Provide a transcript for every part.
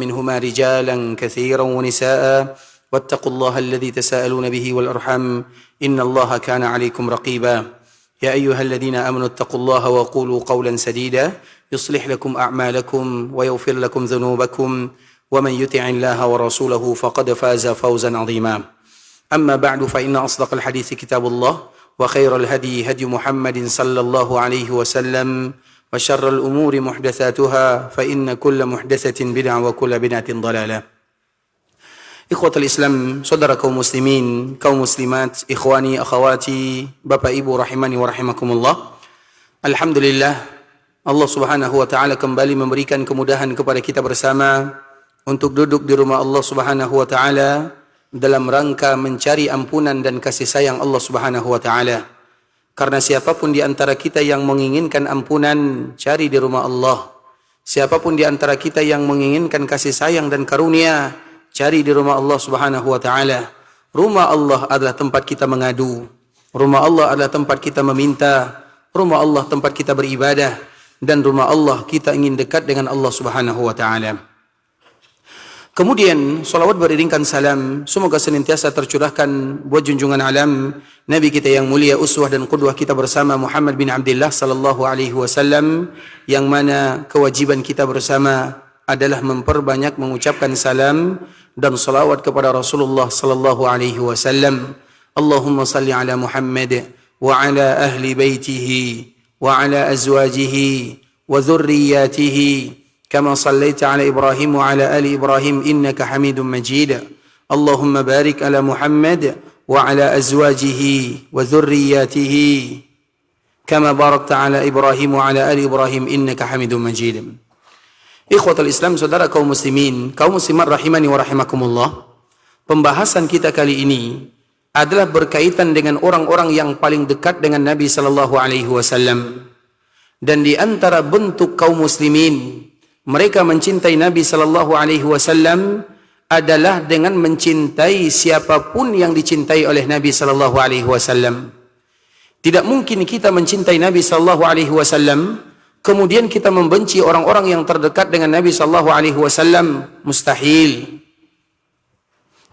منهما رجالا كثيرا ونساء واتقوا الله الذي تساءلون به والأرحام إن الله كان عليكم رقيبا يا أيها الذين آمنوا اتقوا الله وقولوا قولا سديدا يصلح لكم أعمالكم ويغفر لكم ذنوبكم ومن يطع الله ورسوله فقد فاز فوزا عظيما أما بعد فإن أصدق الحديث كتاب الله وخير الهدي هدي محمد صلى الله عليه وسلم وشر الأمور محدثاتها فإن كل محدثة بدعة وكل بدعة ضلالة. Ikhwatul Islam, saudara kaum muslimin, kaum muslimat, ikhwani, akhawati, bapak ibu rahimani wa rahimakumullah. Alhamdulillah, Allah Subhanahu wa taala kembali memberikan kemudahan kepada kita bersama untuk duduk di rumah Allah Subhanahu wa taala dalam rangka mencari ampunan dan kasih sayang Allah Subhanahu wa taala. Karena siapapun di antara kita yang menginginkan ampunan, cari di rumah Allah. Siapapun di antara kita yang menginginkan kasih sayang dan karunia, cari di rumah Allah Subhanahu wa taala. Rumah Allah adalah tempat kita mengadu. Rumah Allah adalah tempat kita meminta. Rumah Allah tempat kita beribadah, dan rumah Allah kita ingin dekat dengan Allah Subhanahu wa taala. Kemudian salawat beriringkan salam semoga senantiasa tercurahkan buat junjungan alam Nabi kita yang mulia, uswah dan qudwah kita bersama Muhammad bin Abdullah sallallahu alaihi wasallam, yang mana kewajiban kita bersama adalah memperbanyak mengucapkan salam dan salawat kepada Rasulullah sallallahu alaihi wasallam. Allahumma salli ala Muhammad wa ala ahli baitihi wa ala azwajihi wa dhurriyyatihi كما صليت على إبراهيم وعلى آل إبراهيم إنك حميد مجيد اللهم بارك على محمد وعلى أزواجه وذرياته كما باركت على إبراهيم وعلى آل إبراهيم إنك حميد مجيد. Ikhwatul Islam, saudara kaum muslimin, kaum muslimat rahimani wa rahimakumullah. Pembahasan kita kali ini adalah berkaitan dengan orang-orang yang paling dekat dengan Nabi sallallahu alaihi wasallam. Dan di antara bentuk kaum muslimin mereka mencintai Nabi sallallahu alaihi wasallam adalah dengan mencintai siapapun yang dicintai oleh Nabi sallallahu alaihi wasallam. Tidak mungkin kita mencintai Nabi sallallahu alaihi wasallam kemudian kita membenci orang-orang yang terdekat dengan Nabi sallallahu alaihi wasallam. Mustahil.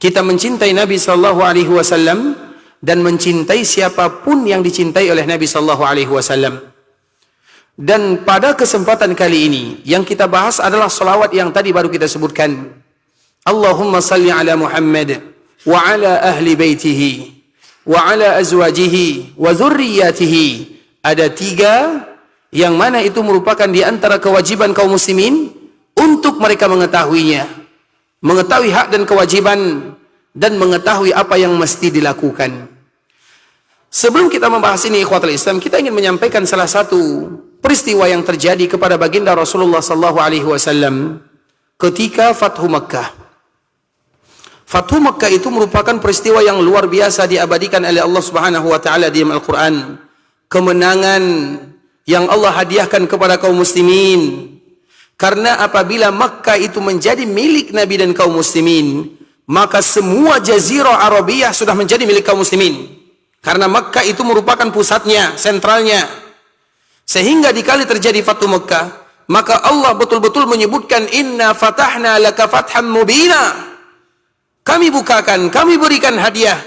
Kita mencintai Nabi sallallahu alaihi wasallam dan mencintai siapapun yang dicintai oleh Nabi sallallahu alaihi wasallam. Dan pada kesempatan kali ini yang kita bahas adalah salawat yang tadi baru kita sebutkan. Allahumma salli ala Muhammad wa ala ahli baitihi wa ala azwajihi wa dhurriyyatihi. Ada 3 yang mana itu merupakan di antara kewajiban kaum muslimin untuk mereka mengetahuinya. Mengetahui hak dan kewajiban dan mengetahui apa yang mesti dilakukan. Sebelum kita membahas ini, ikhwatul Islam, kita ingin menyampaikan salah satu peristiwa yang terjadi kepada baginda Rasulullah sallallahu alaihi wasallam ketika Fathu Makkah. Fathu Makkah itu merupakan peristiwa yang luar biasa diabadikan oleh Allah Subhanahu wa taala di Al-Qur'an. Kemenangan yang Allah hadiahkan kepada kaum muslimin. Karena apabila Makkah itu menjadi milik Nabi dan kaum muslimin, maka semua jazirah Arabiyah sudah menjadi milik kaum muslimin. Karena Makkah itu merupakan pusatnya, sentralnya. Sehingga dikali terjadi Fathu Makkah, maka Allah betul-betul menyebutkan inna fatahna laka fatham mubina. Kami bukakan, kami berikan hadiah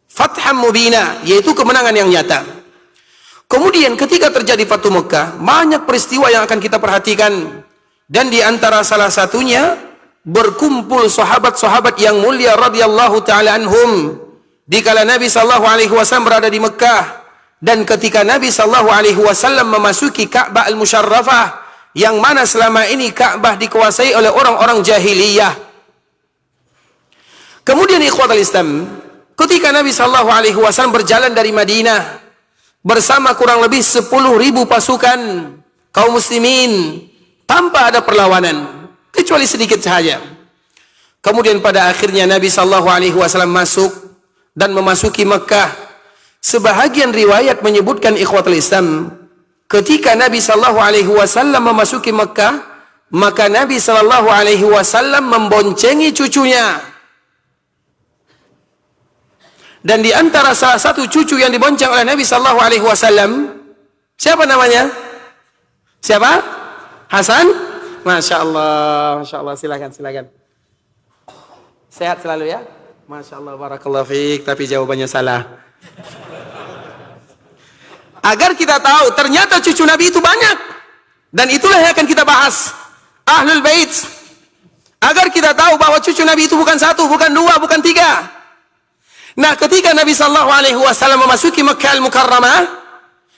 fatham mubina, yaitu kemenangan yang nyata. Kemudian ketika terjadi Fathu Makkah, banyak peristiwa yang akan kita perhatikan. Dan di antara salah satunya berkumpul sahabat-sahabat yang mulia radhiyallahu taala anhum dikala Nabi sallallahu alaihi wasallam berada di Makkah. Dan ketika Nabi sallallahu alaihi wasallam memasuki Ka'bah al-Musyarrafah, yang mana selama ini Ka'bah dikuasai oleh orang-orang jahiliyah. Kemudian ikhwatul Islam, ketika Nabi sallallahu alaihi wasallam berjalan dari Madinah bersama kurang lebih 10.000 pasukan kaum muslimin tanpa ada perlawanan kecuali sedikit saja. Kemudian pada akhirnya Nabi sallallahu alaihi wasallam masuk dan memasuki Makkah. Sebahagian riwayat menyebutkan ikhwatul Islam, ketika Nabi sallallahu alaihi wasallam memasuki Makkah, maka Nabi sallallahu alaihi wasallam memboncengi cucunya. Dan di antara salah satu cucu yang dibonceng oleh Nabi sallallahu alaihi wasallam, siapa namanya? Siapa? Hasan Masya Allah, Masya Allah. Silakan, silakan. Sehat selalu ya. Masya Allah, barakallahu fiik. Tapi jawabannya salah. Agar kita tahu, ternyata cucu Nabi itu banyak. Dan itulah yang akan kita bahas. Ahlul Bait. Agar kita tahu bahwa cucu Nabi itu bukan satu, bukan dua, bukan tiga. Nah, ketika Nabi SAW memasuki Makkah Al-Mukarramah,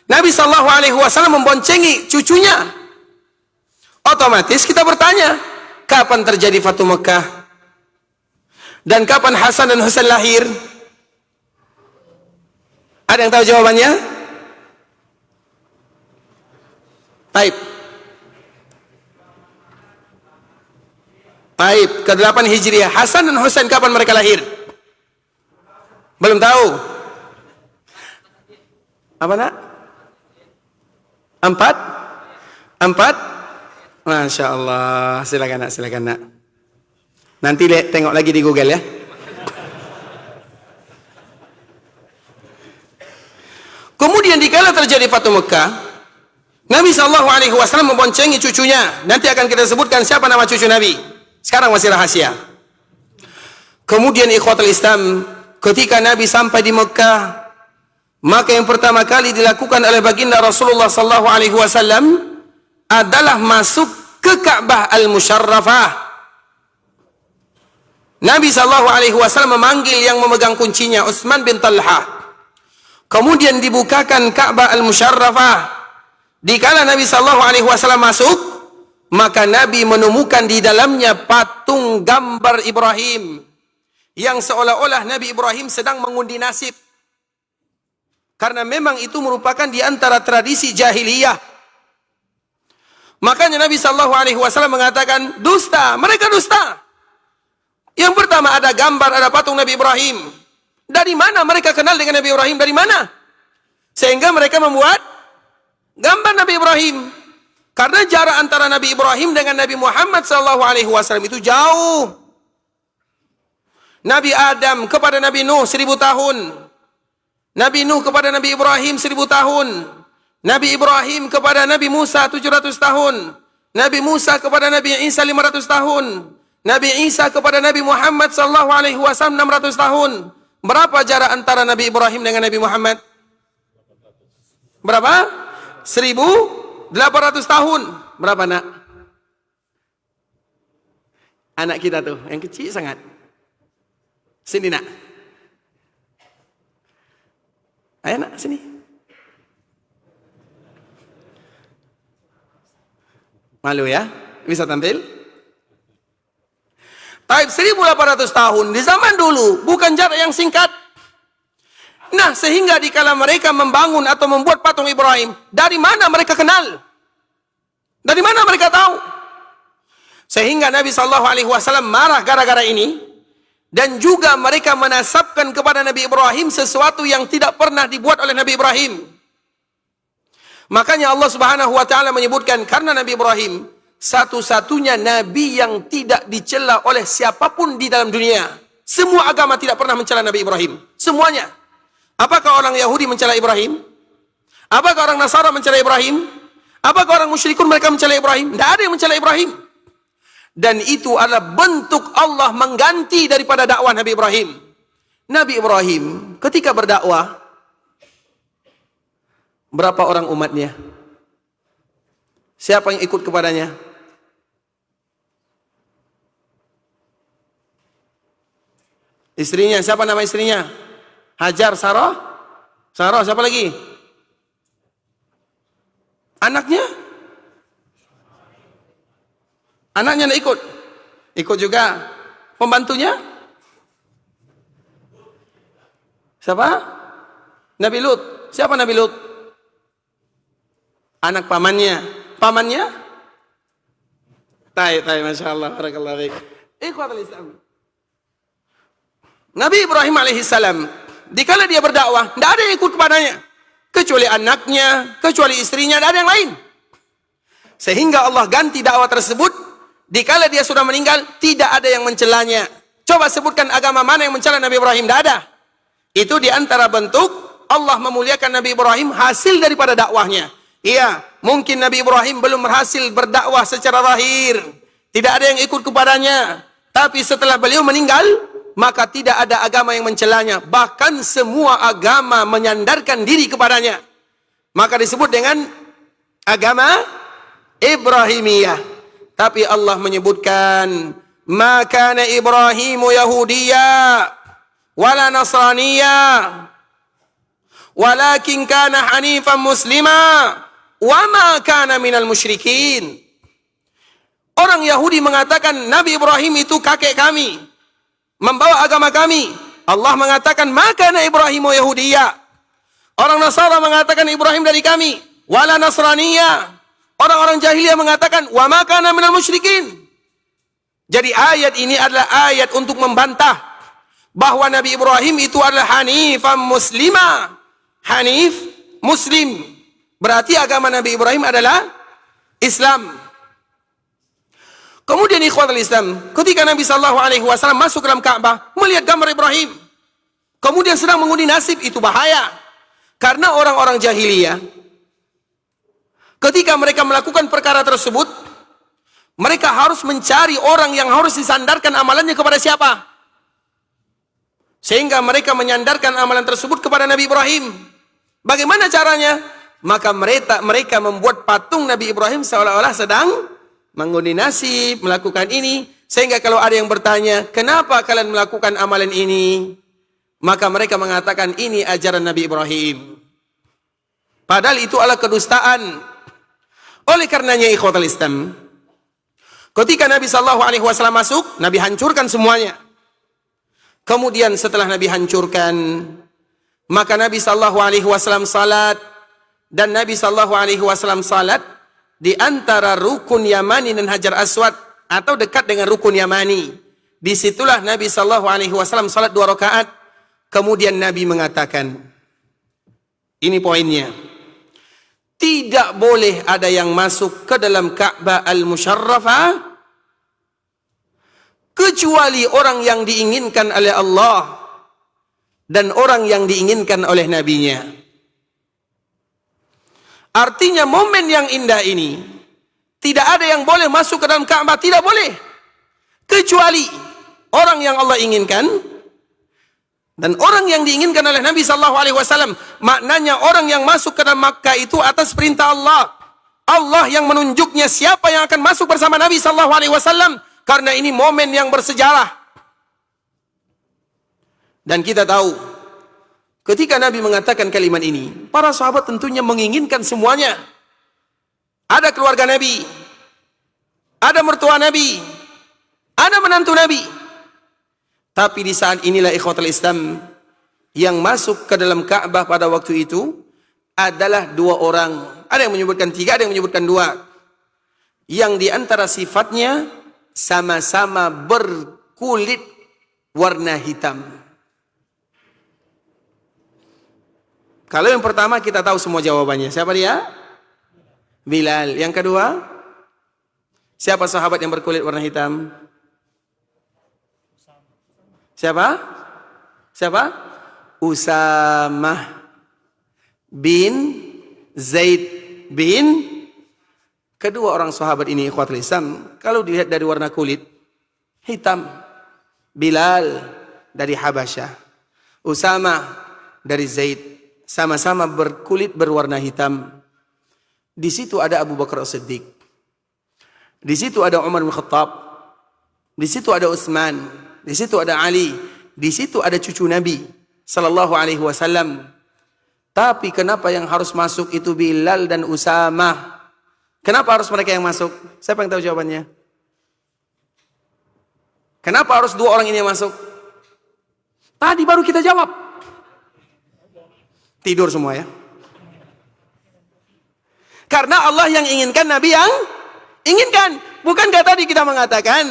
Nabi SAW memboncengi cucunya. Otomatis kita bertanya, kapan terjadi Fatu Makkah? Dan kapan Hasan dan Husain lahir? Ada yang tahu jawabannya? Taib. Taib, ke-8 Hijriah. Hasan dan Husain kapan mereka lahir? Belum tahu. Apa nak? 4? Masya Allah. Silakan nak, silakan nak. Nanti tengok lagi di Google ya. Kemudian dikala terjadi Fatu Mekah, Nabi SAW memboncengi cucunya. Nanti akan kita sebutkan siapa nama cucu Nabi. Sekarang masih rahasia. Kemudian ikhwatul Islam, ketika Nabi sampai di Mekah, maka yang pertama kali dilakukan oleh baginda Rasulullah SAW adalah masuk ke Ka'bah Al-Musyarrafah. Nabi SAW memanggil yang memegang kuncinya, Utsman bin Talha. Kemudian dibukakan Ka'bah Al-Musyarrafah. Dikala Nabi SAW masuk, maka Nabi menemukan di dalamnya patung gambar Ibrahim, yang seolah-olah Nabi Ibrahim sedang mengundi nasib. Karena memang itu merupakan di antara tradisi jahiliyah. Makanya Nabi SAW mengatakan, dusta, mereka dusta. Yang pertama ada gambar, ada patung Nabi Ibrahim. Dari mana mereka kenal dengan Nabi Ibrahim? Dari mana? Sehingga mereka membuat gambar Nabi Ibrahim. Karena jarak antara Nabi Ibrahim dengan Nabi Muhammad SAW itu jauh. Nabi Adam kepada Nabi Nuh 1000 tahun. Nabi Nuh kepada Nabi Ibrahim 1000 tahun. Nabi Ibrahim kepada Nabi Musa 700 tahun. Nabi Musa kepada Nabi Isa 500 tahun. Nabi Isa kepada Nabi Muhammad SAW 600 tahun. Berapa jarak antara Nabi Ibrahim dengan Nabi Muhammad? Berapa? 1800 tahun. Berapa nak? Anak kita tuh, yang kecil sangat. Sini nak. Ayo nak, sini. Malu ya? Bisa tampil? Taib 1800 tahun. Di zaman dulu, bukan jarak yang singkat. Nah, sehingga dikala mereka membangun atau membuat patung Ibrahim, dari mana mereka kenal? Dari mana mereka tahu? Sehingga Nabi SAW marah gara-gara ini, dan juga mereka menasabkan kepada Nabi Ibrahim sesuatu yang tidak pernah dibuat oleh Nabi Ibrahim. Makanya Allah Subhanahu wa taala menyebutkan, karena Nabi Ibrahim satu-satunya nabi yang tidak dicela oleh siapapun di dalam dunia. Semua agama tidak pernah mencela Nabi Ibrahim. Semuanya. Apakah orang Yahudi mencela Ibrahim? Apakah orang Nasara mencela Ibrahim? Apakah orang musyrikun mereka mencela Ibrahim? Tidak ada yang mencela Ibrahim. Dan itu adalah bentuk Allah mengganti daripada dakwah Nabi Ibrahim. Nabi Ibrahim ketika berdakwah, berapa orang umatnya? Siapa yang ikut kepadanya? Istrinya, siapa nama istrinya? Hajar, Sarah? Sarah, siapa lagi? Anaknya? Anaknya nak ikut? Ikut juga. Pembantunya? Siapa? Nabi Lut. Siapa Nabi Lut? Anak pamannya. Pamannya? Taib, Masya Allah. Barakallahu fiik. Ikhwatul Islam. Nabi Ibrahim alaihissalam, dikala dia berdakwah, tidak ada yang ikut kepadanya. Kecuali anaknya, kecuali istrinya, tidak ada yang lain. Sehingga Allah ganti dakwah tersebut. Dikala dia sudah meninggal, tidak ada yang mencelanya. Coba sebutkan agama mana yang mencela Nabi Ibrahim? Tidak ada. Itu di antara bentuk Allah memuliakan Nabi Ibrahim hasil daripada dakwahnya. Iya, Mungkin Nabi Ibrahim belum berhasil berdakwah secara zahir, tidak ada yang ikut kepadanya. Tapi setelah beliau meninggal, maka tidak ada agama yang mencelanya. Bahkan semua agama menyandarkan diri kepadanya. Maka disebut dengan agama Ibrahimiyah. Tapi Allah menyebutkan, "Ma kana Ibrahimu Yahudiyya wala Nasraniyya, walakin kana hanifan muslima, wa ma kana minal musyrikin." Orang Yahudi mengatakan Nabi Ibrahim itu kakek kami, membawa agama kami. Allah mengatakan, "Ma kana Ibrahimu Yahudiyya." Orang Nasara mengatakan Ibrahim dari kami, wala Nasraniyya. Orang-orang jahiliyah mengatakan, "Wa ma kana minal musyrikin." Jadi ayat ini adalah ayat untuk membantah bahwa Nabi Ibrahim itu adalah hanifan muslima. Hanif, muslim. Berarti agama Nabi Ibrahim adalah Islam. Kemudian ikhwatul Islam, ketika Nabi SAW masuk ke dalam Ka'bah, melihat gambar Ibrahim, kemudian sedang mengundi nasib, itu bahaya. Karena orang-orang jahiliyah, ketika mereka melakukan perkara tersebut, mereka harus mencari orang yang harus disandarkan amalannya kepada siapa. Sehingga mereka menyandarkan amalan tersebut kepada Nabi Ibrahim. Bagaimana caranya? Maka mereka membuat patung Nabi Ibrahim seolah-olah sedang mengundi nasib, melakukan ini. Sehingga kalau ada yang bertanya, kenapa kalian melakukan amalan ini? Maka mereka mengatakan, ini ajaran Nabi Ibrahim. Padahal itu adalah kedustaan. Oleh karenanya ikhwatul Islam, ketika Nabi SAW masuk, Nabi hancurkan semuanya. Kemudian setelah Nabi hancurkan, maka Nabi SAW salat, dan Nabi SAW salat di antara rukun Yamani dan Hajar Aswad, atau dekat dengan rukun Yamani. Disitulah Nabi SAW salat 2 rakaat. Kemudian Nabi mengatakan, ini poinnya, tidak boleh ada yang masuk ke dalam Ka'bah Al-Musharrafah kecuali orang yang diinginkan oleh Allah dan orang yang diinginkan oleh Nabi-Nya. Artinya momen yang indah ini, tidak ada yang boleh masuk ke dalam Ka'bah, tidak boleh. Kecuali orang yang Allah inginkan dan orang yang diinginkan oleh Nabi SAW. Maknanya orang yang masuk ke dalam Makkah itu atas perintah Allah. Allah yang menunjuknya siapa yang akan masuk bersama Nabi SAW. Karena ini momen yang bersejarah. Dan kita tahu, ketika Nabi mengatakan kalimat ini, para sahabat tentunya menginginkan semuanya. Ada keluarga Nabi, ada mertua Nabi, ada menantu Nabi. Tapi di saat inilah ikhwatul Islam, yang masuk ke dalam Ka'bah pada waktu itu adalah 2 orang. Ada yang menyebutkan 3, ada yang menyebutkan 2. Yang di antara sifatnya sama-sama berkulit warna hitam. Kalau yang pertama kita tahu semua jawabannya. Siapa dia? Bilal. Yang kedua? Siapa sahabat yang berkulit warna hitam? Siapa? Siapa? Usamah bin Zaid bin. Kedua orang sahabat ini ikhwatul Islam, kalau dilihat dari warna kulit, hitam. Bilal dari Habasyah, Usamah dari Zaid, sama-sama berkulit berwarna hitam. Di situ ada Abu Bakar As-Siddiq, di situ ada Umar bin Khattab, di situ ada Utsman, di situ ada Ali, di situ ada cucu Nabi sallallahu alaihi wasallam. Tapi kenapa yang harus masuk itu Bilal dan Usamah? Kenapa harus mereka yang masuk? Siapa yang tahu jawabannya? Kenapa harus 2 orang ini yang masuk? Tadi baru kita jawab. Tidur semua ya. Karena Allah yang inginkan, Nabi yang inginkan. Bukankah tadi kita mengatakan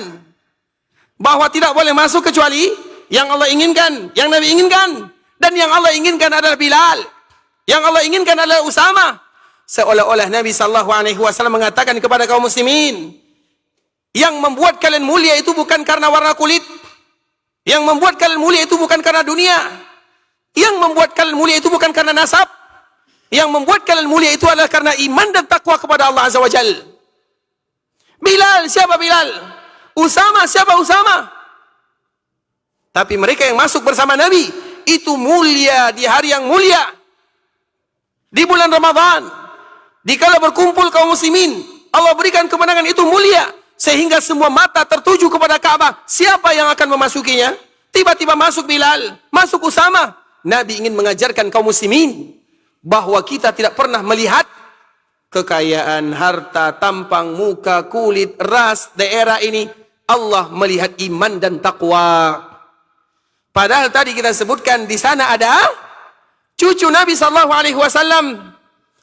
bahwa tidak boleh masuk kecuali yang Allah inginkan, yang Nabi inginkan. Dan yang Allah inginkan adalah Bilal, yang Allah inginkan adalah Usamah. Seolah-olah Nabi SAW mengatakan kepada kaum muslimin, yang membuat kalian mulia itu bukan karena warna kulit, yang membuat kalian mulia itu bukan karena dunia, yang membuat kalian mulia itu bukan karena nasab, Yang membuat kalian mulia itu adalah karena iman dan takwa kepada Allah Azza wa Jal. Bilal, siapa Bilal? Usama, siapa Usama? Tapi mereka yang masuk bersama Nabi, itu mulia di hari yang mulia. Di bulan Ramadan, dikala berkumpul kaum muslimin, Allah berikan kemenangan itu mulia. Sehingga semua mata tertuju kepada Ka'bah. Siapa yang akan memasukinya? Tiba-tiba masuk Bilal, masuk Usama. Nabi ingin mengajarkan kaum muslimin bahwa kita tidak pernah melihat kekayaan, harta, tampang, muka, kulit, ras, daerah ini. Allah melihat iman dan takwa. Padahal tadi kita sebutkan di sana ada cucu Nabi sallallahu alaihi wasallam.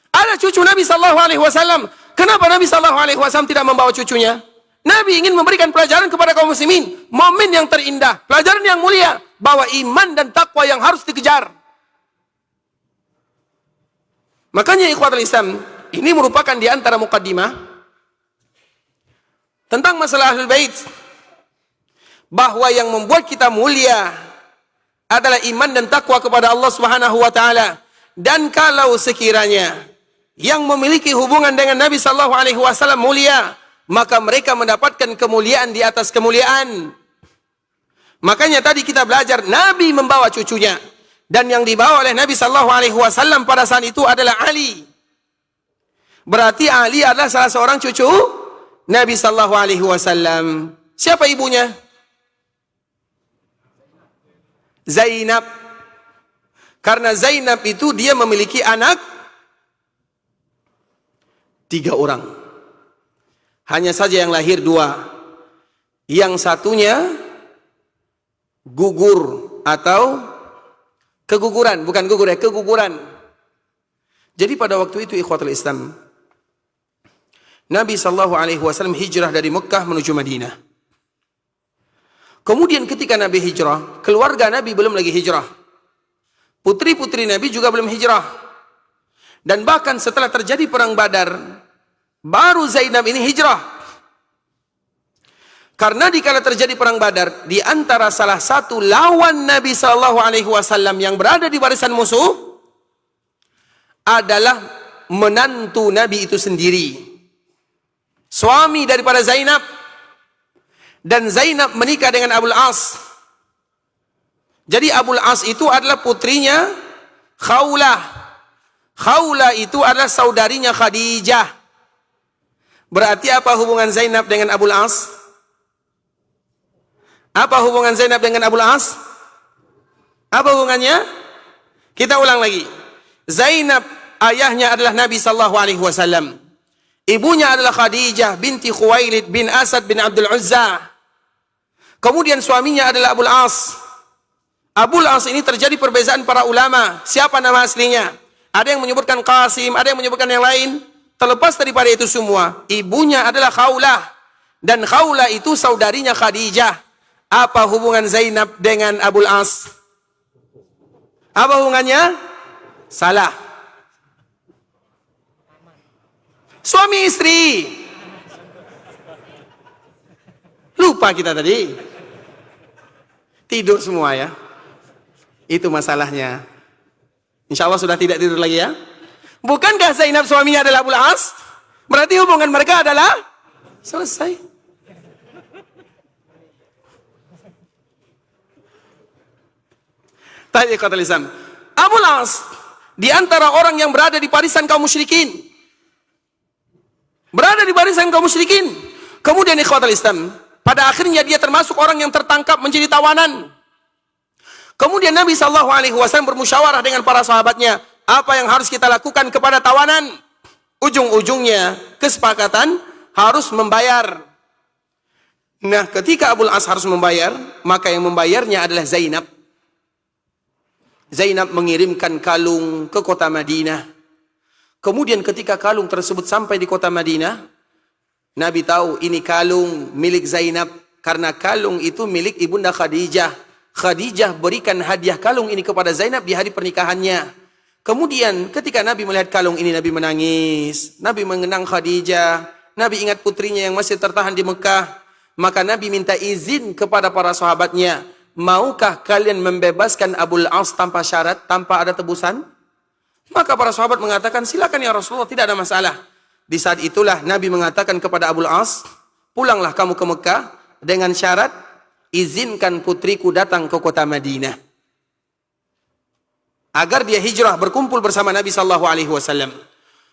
Ada cucu Nabi sallallahu alaihi wasallam. Kenapa Nabi sallallahu alaihi wasallam tidak membawa cucunya? Nabi ingin memberikan pelajaran kepada kaum muslimin, momen yang terindah, pelajaran yang mulia, bahwa iman dan takwa yang harus dikejar. Makanya ikhwatul Islam, ini merupakan di antara mukaddimah tentang masalah Ahlul Bait, bahwa yang membuat kita mulia adalah iman dan takwa kepada Allah Subhanahu wa taala. Dan kalau sekiranya yang memiliki hubungan dengan Nabi sallallahu alaihi wasallam mulia, maka mereka mendapatkan kemuliaan di atas kemuliaan. Makanya tadi kita belajar Nabi membawa cucunya, dan yang dibawa oleh Nabi sallallahu alaihi wasallam pada saat itu adalah Ali. Berarti Ali adalah salah seorang cucu Nabi sallallahu alaihi wasallam. Siapa ibunya? Zainab. Karena Zainab itu dia memiliki anak 3 orang. Hanya saja yang lahir 2. Yang satunya gugur atau keguguran, bukan gugur ya, keguguran. Jadi pada waktu itu ikhwatul Islam, Nabi sallallahu alaihi wasallam hijrah dari Mekah menuju Madinah. Kemudian ketika Nabi hijrah, keluarga Nabi belum lagi hijrah. Putri-putri Nabi juga belum hijrah. Dan bahkan setelah terjadi perang Badar, baru Zainab ini hijrah. Karena dikala terjadi perang Badar, di antara salah satu lawan Nabi sallallahu alaihi wasallam yang berada di barisan musuh adalah menantu Nabi itu sendiri, suami daripada Zainab. Dan Zainab menikah dengan Abul As. Jadi Abul As itu adalah putrinya Khawlah. Khawlah itu adalah saudarinya Khadijah. Berarti apa hubungan Zainab dengan Abul As? Apa hubungan Zainab dengan Abul As? Apa hubungannya? Kita ulang lagi. Zainab ayahnya adalah Nabi sallallahu alaihi wasallam. Ibunya adalah Khadijah binti Khuwailid bin Asad bin Abdul Uzza. Kemudian suaminya adalah Abul As. Abul As ini terjadi perbezaan para ulama. Siapa nama aslinya? Ada yang menyebutkan Qasim, ada yang menyebutkan yang lain. Terlepas daripada itu semua, ibunya adalah Khawlah. Dan Khawlah itu saudarinya Khadijah. Apa hubungan Zainab dengan Abul As? Apa hubungannya? Salah. Suami istri. Lupa kita tadi. Tidur semua ya. Itu masalahnya. Insya Allah sudah tidak tidur lagi ya. Bukankah Zainab suaminya adalah Abul As? Berarti hubungan mereka adalah selesai. Tadi kata lisan, Abul As di antara orang yang berada di barisan kaum musyrikin. Berada di barisan kaum musyrikin. Kemudian ikhwatul Islam, pada akhirnya dia termasuk orang yang tertangkap menjadi tawanan. Kemudian Nabi sallallahu alaihi wasallam bermusyawarah dengan para sahabatnya, apa yang harus kita lakukan kepada tawanan? Ujung-ujungnya kesepakatan harus membayar. Nah, ketika Abul As harus membayar, maka yang membayarnya adalah Zainab. Zainab mengirimkan kalung ke kota Madinah. Kemudian ketika kalung tersebut sampai di kota Madinah, Nabi tahu ini kalung milik Zainab. Karena kalung itu milik ibunda Khadijah. Khadijah berikan hadiah kalung ini kepada Zainab di hari pernikahannya. Kemudian ketika Nabi melihat kalung ini, Nabi menangis. Nabi mengenang Khadijah. Nabi ingat putrinya yang masih tertahan di Mekah. Maka Nabi minta izin kepada para sahabatnya, maukah kalian membebaskan Abul As tanpa syarat, tanpa ada tebusan? Maka para sahabat mengatakan, silakan ya Rasulullah, tidak ada masalah. Di saat itulah Nabi mengatakan kepada Abul As, pulanglah kamu ke Mekah dengan syarat, izinkan putriku datang ke kota Madinah. Agar dia hijrah berkumpul bersama Nabi sallallahu alaihi wasallam.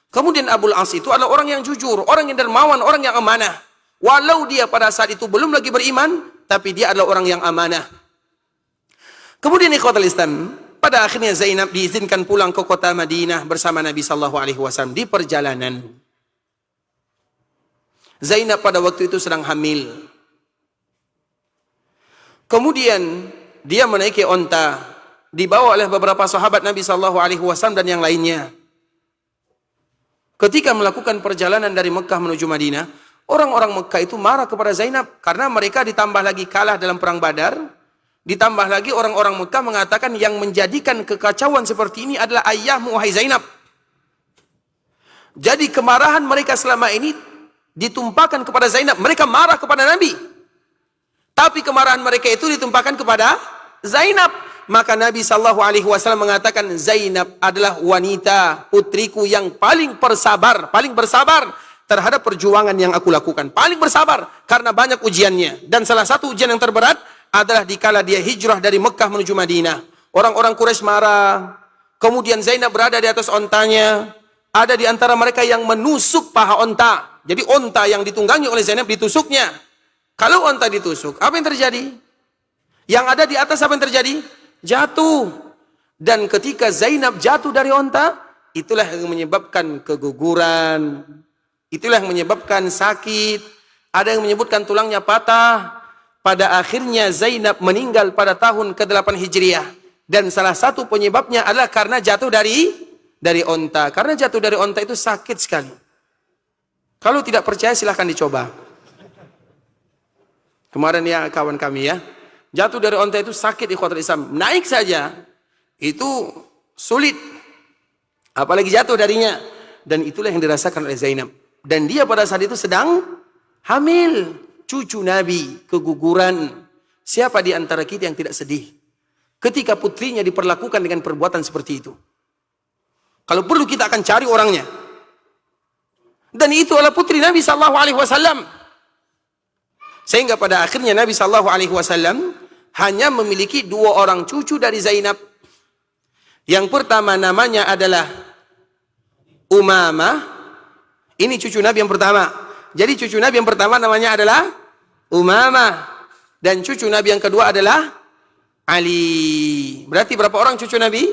Kemudian Abul As itu adalah orang yang jujur, orang yang dermawan, orang yang amanah. Walau dia pada saat itu belum lagi beriman, tapi dia adalah orang yang amanah. Kemudian ikhwatul Islam, pada akhirnya Zainab diizinkan pulang ke kota Madinah bersama Nabi sallallahu alaihi wasallam di perjalanan. Zainab pada waktu itu sedang hamil. Kemudian dia menaiki onta, dibawa oleh beberapa sahabat Nabi sallallahu alaihi wasallam dan yang lainnya. Ketika melakukan perjalanan dari Mekah menuju Madinah, orang-orang Mekah itu marah kepada Zainab karena mereka ditambah lagi kalah dalam perang Badar. Ditambah lagi orang-orang Mekah mengatakan yang menjadikan kekacauan seperti ini adalah ayahmu wahai Zainab. Jadi kemarahan mereka selama ini ditumpahkan kepada Zainab. Mereka marah kepada Nabi, tapi kemarahan mereka itu ditumpahkan kepada Zainab. Maka Nabi SAW mengatakan, Zainab adalah wanita putriku yang paling bersabar terhadap perjuangan yang aku lakukan. Paling bersabar karena banyak ujiannya. Dan salah satu ujian yang terberat adalah dikala dia hijrah dari Mekah menuju Madinah. Orang-orang Quraisy marah. Kemudian Zainab berada di atas ontanya. Ada di antara mereka yang menusuk paha onta. Jadi onta yang ditunggangi oleh Zainab ditusuknya. Kalau onta ditusuk, apa yang terjadi? Yang ada di atas apa yang terjadi? Jatuh. Dan ketika Zainab jatuh dari onta, itulah yang menyebabkan keguguran. Itulah yang menyebabkan sakit. Ada yang menyebutkan tulangnya patah. Pada akhirnya Zainab meninggal pada tahun ke-8 Hijriah. Dan salah satu penyebabnya adalah karena jatuh dari onta. Karena jatuh dari onta itu sakit sekali. Kalau tidak percaya silahkan dicoba. Kemarin ya kawan kami ya, jatuh dari onta itu sakit ikhwatul Islam. Naik saja itu sulit, apalagi jatuh darinya. Dan itulah yang dirasakan oleh Zainab. Dan dia pada saat itu sedang hamil, cucu Nabi, keguguran. Siapa di antara kita yang tidak sedih ketika putrinya diperlakukan dengan perbuatan seperti itu? Kalau perlu kita akan cari orangnya. Dan itu adalah putri Nabi sallallahu alaihi wasallam. Sehingga pada akhirnya Nabi sallallahu alaihi wasallam hanya memiliki 2 orang cucu dari Zainab. Yang pertama namanya adalah Umamah. Ini cucu Nabi yang pertama. Jadi cucu Nabi yang pertama namanya adalah Umamah. Dan cucu Nabi yang kedua adalah Ali. Berarti berapa orang cucu Nabi?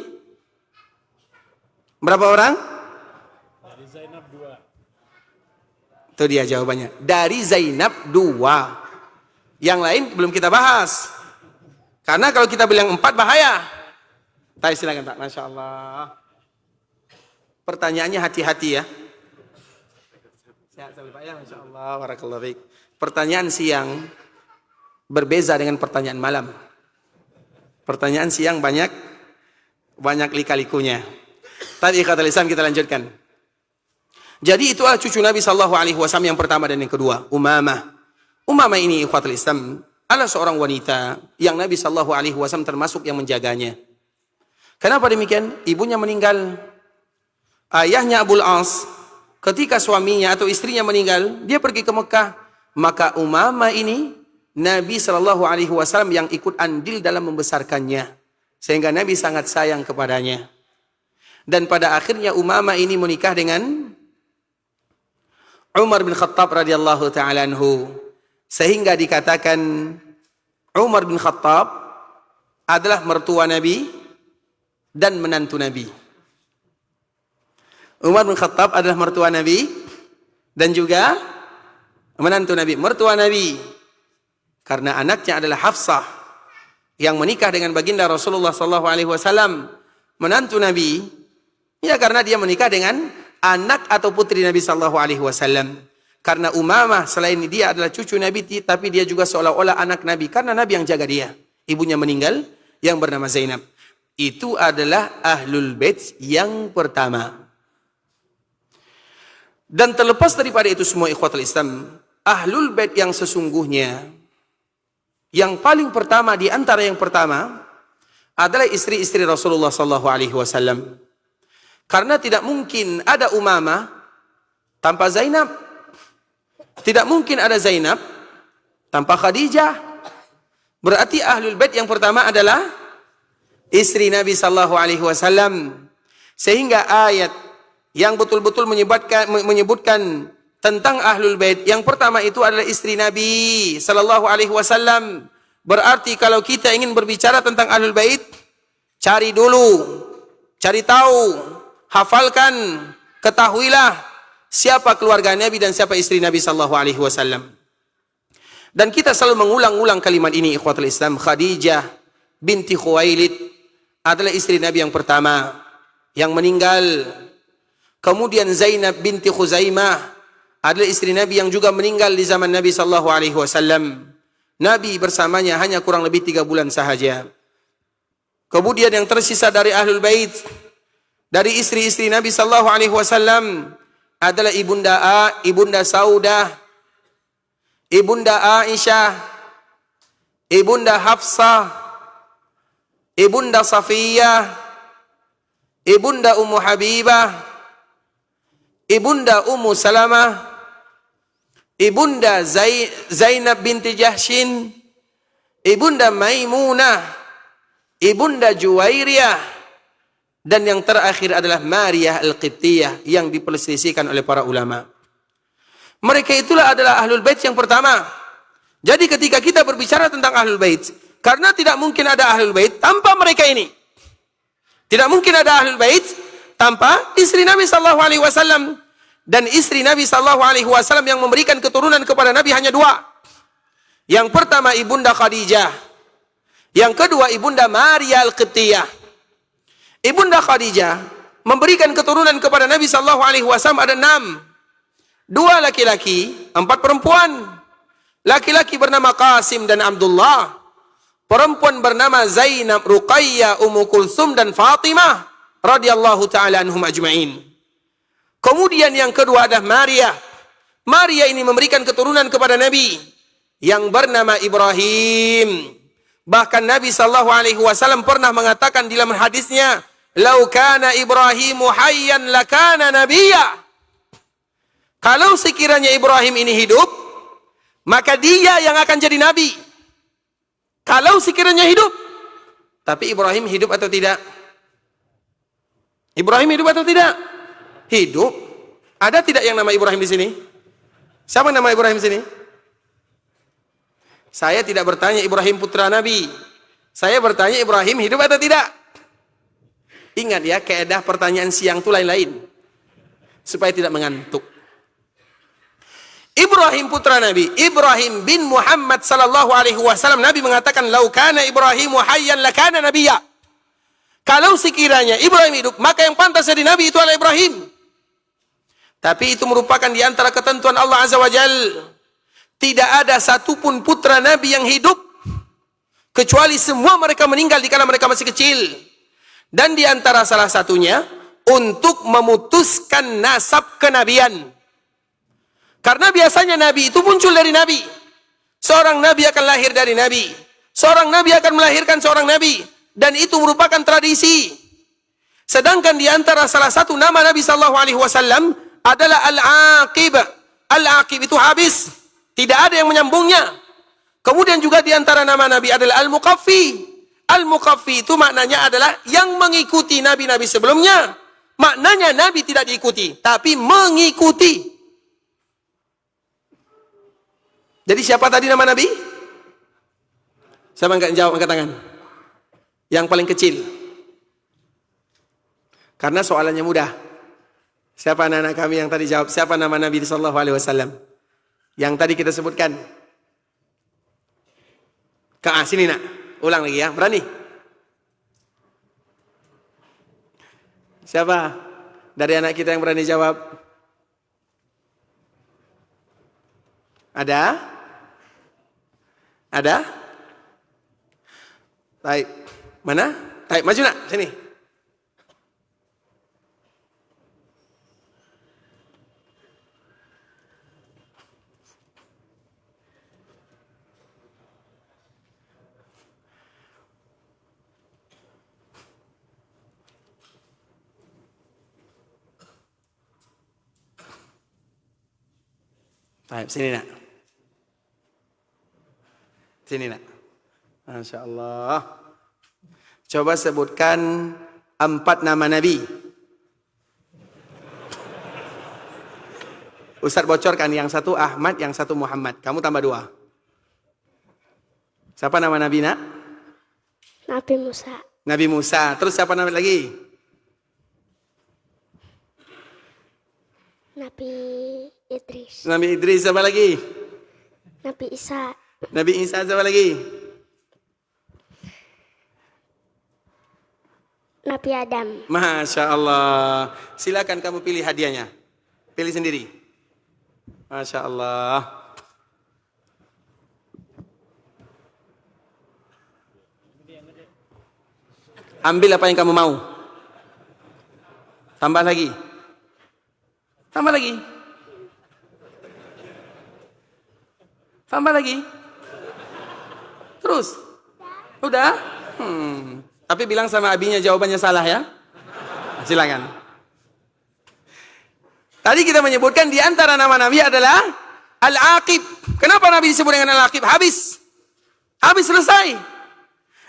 Berapa orang? Dari Zainab 2. Itu dia jawabannya. Dari Zainab 2. Yang lain belum kita bahas. Karena kalau kita bilang 4 bahaya. Tapi silakan Pak, Masya Allah. Pertanyaannya hati-hati ya. Sehat sekali Pak ya, Masya Allah. Barakallahu fiik. Pertanyaan siang berbeza dengan pertanyaan malam. Pertanyaan siang banyak lika-likunya. Tapi ikhwatul Islam kita lanjutkan. Jadi itu adalah cucu Nabi sallallahu alaihi wasallam yang pertama dan yang kedua, Umamah. Umamah ini ikhwatul Islam adalah seorang wanita yang Nabi sallallahu alaihi wasallam termasuk yang menjaganya. Kenapa demikian? Ibunya meninggal. Ayahnya Abul As ketika suaminya atau istrinya meninggal, dia pergi ke Mekah. Maka Umamah ini Nabi sallallahu alaihi wasallam yang ikut andil dalam membesarkannya. Sehingga Nabi sangat sayang kepadanya. Dan pada akhirnya Umamah ini menikah dengan Umar bin Khattab radhiyallahu ta'ala anhu. Sehingga dikatakan Umar bin Khattab adalah mertua Nabi dan menantu Nabi. Umar bin Khattab adalah mertua Nabi dan juga menantu Nabi. Mertua Nabi karena anaknya adalah Hafsah yang menikah dengan baginda Rasulullah sallallahu alaihi wasallam. Menantu Nabi ya karena dia menikah dengan anak atau putri Nabi sallallahu alaihi wasallam. Karena Umamah selain dia adalah cucu Nabi, tapi dia juga seolah-olah anak Nabi karena Nabi yang jaga dia. Ibunya meninggal yang bernama Zainab. Itu adalah Ahlul Bait yang pertama. Dan terlepas daripada itu semua ikhwatul Islam, Ahlul Bait yang sesungguhnya yang paling pertama di antara yang pertama adalah istri-istri Rasulullah sallallahu alaihi wasallam. Karena tidak mungkin ada Umamah tanpa Zainab. Tidak mungkin ada Zainab tanpa Khadijah. Berarti Ahlul Bait yang pertama adalah istri Nabi sallallahu alaihi wasallam. Sehingga ayat yang betul-betul menyebutkan tentang Ahlul Bait yang pertama itu adalah istri Nabi sallallahu alaihi wasallam. Berarti kalau kita ingin berbicara tentang Ahlul Bait, cari dulu, cari tahu, hafalkan, ketahuilah siapa keluarga Nabi dan siapa istri Nabi sallallahu alaihi wasallam. Dan kita selalu mengulang-ulang kalimat ini, ikhwatul Islam. Khadijah binti Khuwailid adalah istri Nabi yang pertama yang meninggal. Kemudian Zainab binti Khuzaimah adalah istri Nabi yang juga meninggal di zaman Nabi sallallahu alaihi wasallam. Nabi bersamanya hanya kurang lebih 3 bulan sahaja. Kemudian yang tersisa dari Ahlul Bait, dari istri-istri Nabi sallallahu alaihi wasallam adalah Ibunda Saudah, Ibunda Aisyah, Ibunda Hafsah, Ibunda Safiyah, Ibunda Ummu Habibah, Ibunda Ummu Salamah, Ibunda Zainab binti Jahshin, Ibunda Maimunah, Ibunda Juwairiyah, dan yang terakhir adalah Maryah Al-Qibtiyah yang diperselisihkan oleh para ulama. Mereka itulah adalah Ahlul Bait yang pertama. Jadi ketika kita berbicara tentang Ahlul Bait, karena tidak mungkin ada Ahlul Bait tanpa mereka ini. Tidak mungkin ada Ahlul Bait tanpa istri Nabi sallallahu alaihi wasallam. Dan istri Nabi sallallahu alaihi wasallam yang memberikan keturunan kepada Nabi hanya 2. Yang pertama Ibunda Khadijah. Yang kedua Ibunda Maryah Al-Qibtiyah. Ibunda Khadijah memberikan keturunan kepada Nabi sallallahu alaihi wasallam ada 6. 2 laki-laki, 4 perempuan. Laki-laki bernama Qasim dan Abdullah. Perempuan bernama Zainab, Ruqayyah, Ummu Kulsum dan Fatimah radhiyallahu taala anhum ajma'in. Kemudian yang kedua adalah Maryah. Maryah ini memberikan keturunan kepada Nabi yang bernama Ibrahim. Bahkan Nabi sallallahu alaihi wasallam pernah mengatakan dalam hadisnya, "Lau kana Ibrahimu hayyan lakana nabiyya." Kalau sekiranya Ibrahim ini hidup, maka dia yang akan jadi nabi. Kalau sekiranya hidup. Tapi Ibrahim hidup atau tidak? Ibrahim hidup atau tidak? Hidup. Ada tidak yang nama Ibrahim di sini? Siapa nama Ibrahim di sini? Saya tidak bertanya Ibrahim putra Nabi. Saya bertanya Ibrahim hidup atau tidak? Ingat ya, kaedah pertanyaan siang itu lain-lain. Supaya tidak mengantuk. Ibrahim putra Nabi, Ibrahim bin Muhammad sallallahu alaihi wasallam, Nabi mengatakan, "Lau kana Ibrahimu hayyan lakana nabiyya." Kalau sekiranya Ibrahim hidup, maka yang pantas jadi nabi itu adalah Ibrahim. Tapi itu merupakan di antara ketentuan Allah Azza wa Jalla. Tidak ada satupun putra Nabi yang hidup kecuali semua mereka meninggal dikala mereka masih kecil. Dan di antara salah satunya untuk memutuskan nasab kenabian. Karena biasanya Nabi itu muncul dari Nabi. Seorang Nabi akan lahir dari Nabi. Seorang Nabi akan melahirkan seorang Nabi. Dan itu merupakan tradisi. Sedangkan di antara salah satu nama Nabi sallallahu alaihi wasallam adalah Al-Aqib. Al-Aqib itu habis. Tidak ada yang menyambungnya. Kemudian juga di antara nama Nabi adalah Al-Muqaffi. Al-Muqaffi itu maknanya adalah yang mengikuti Nabi-Nabi sebelumnya. Maknanya Nabi tidak diikuti, tapi mengikuti. Jadi siapa tadi nama Nabi? Siapa yang jawab, angkat tangan? Yang paling kecil. Karena soalannya mudah. Siapa anak-anak kami yang tadi jawab? Siapa nama Nabi sallallahu alaihi wasallam? Yang tadi kita sebutkan. Sini nak. Ulang lagi ya, berani? Siapa dari anak kita yang berani jawab? Ada? Ada? Baik. Mana? Baik, maju nak, sini. Baik, sini nak. Sini nak. Masya Allah. Coba sebutkan 4 nama Nabi. Ustaz bocorkan, yang satu Ahmad, yang satu Muhammad. Kamu tambah 2. Siapa nama Nabi nak? Nabi Musa. Nabi Musa. Terus siapa nama lagi? Nabi Idris. Nabi Idris. Siapa lagi? Nabi Isa. Nabi Isa. Siapa lagi? Nabi Adam. Masya Allah. Silakan kamu pilih hadiahnya. Pilih sendiri. Masya Allah. Ambil apa yang kamu mau. Tambah lagi. Tambah lagi. Tambah lagi. Terus. Udah? Tapi bilang sama abinya jawabannya salah ya. Silakan. Tadi kita menyebutkan di antara nama Nabi adalah Al-Aqib. Kenapa Nabi disebut dengan Al-Aqib? Habis. Habis, selesai.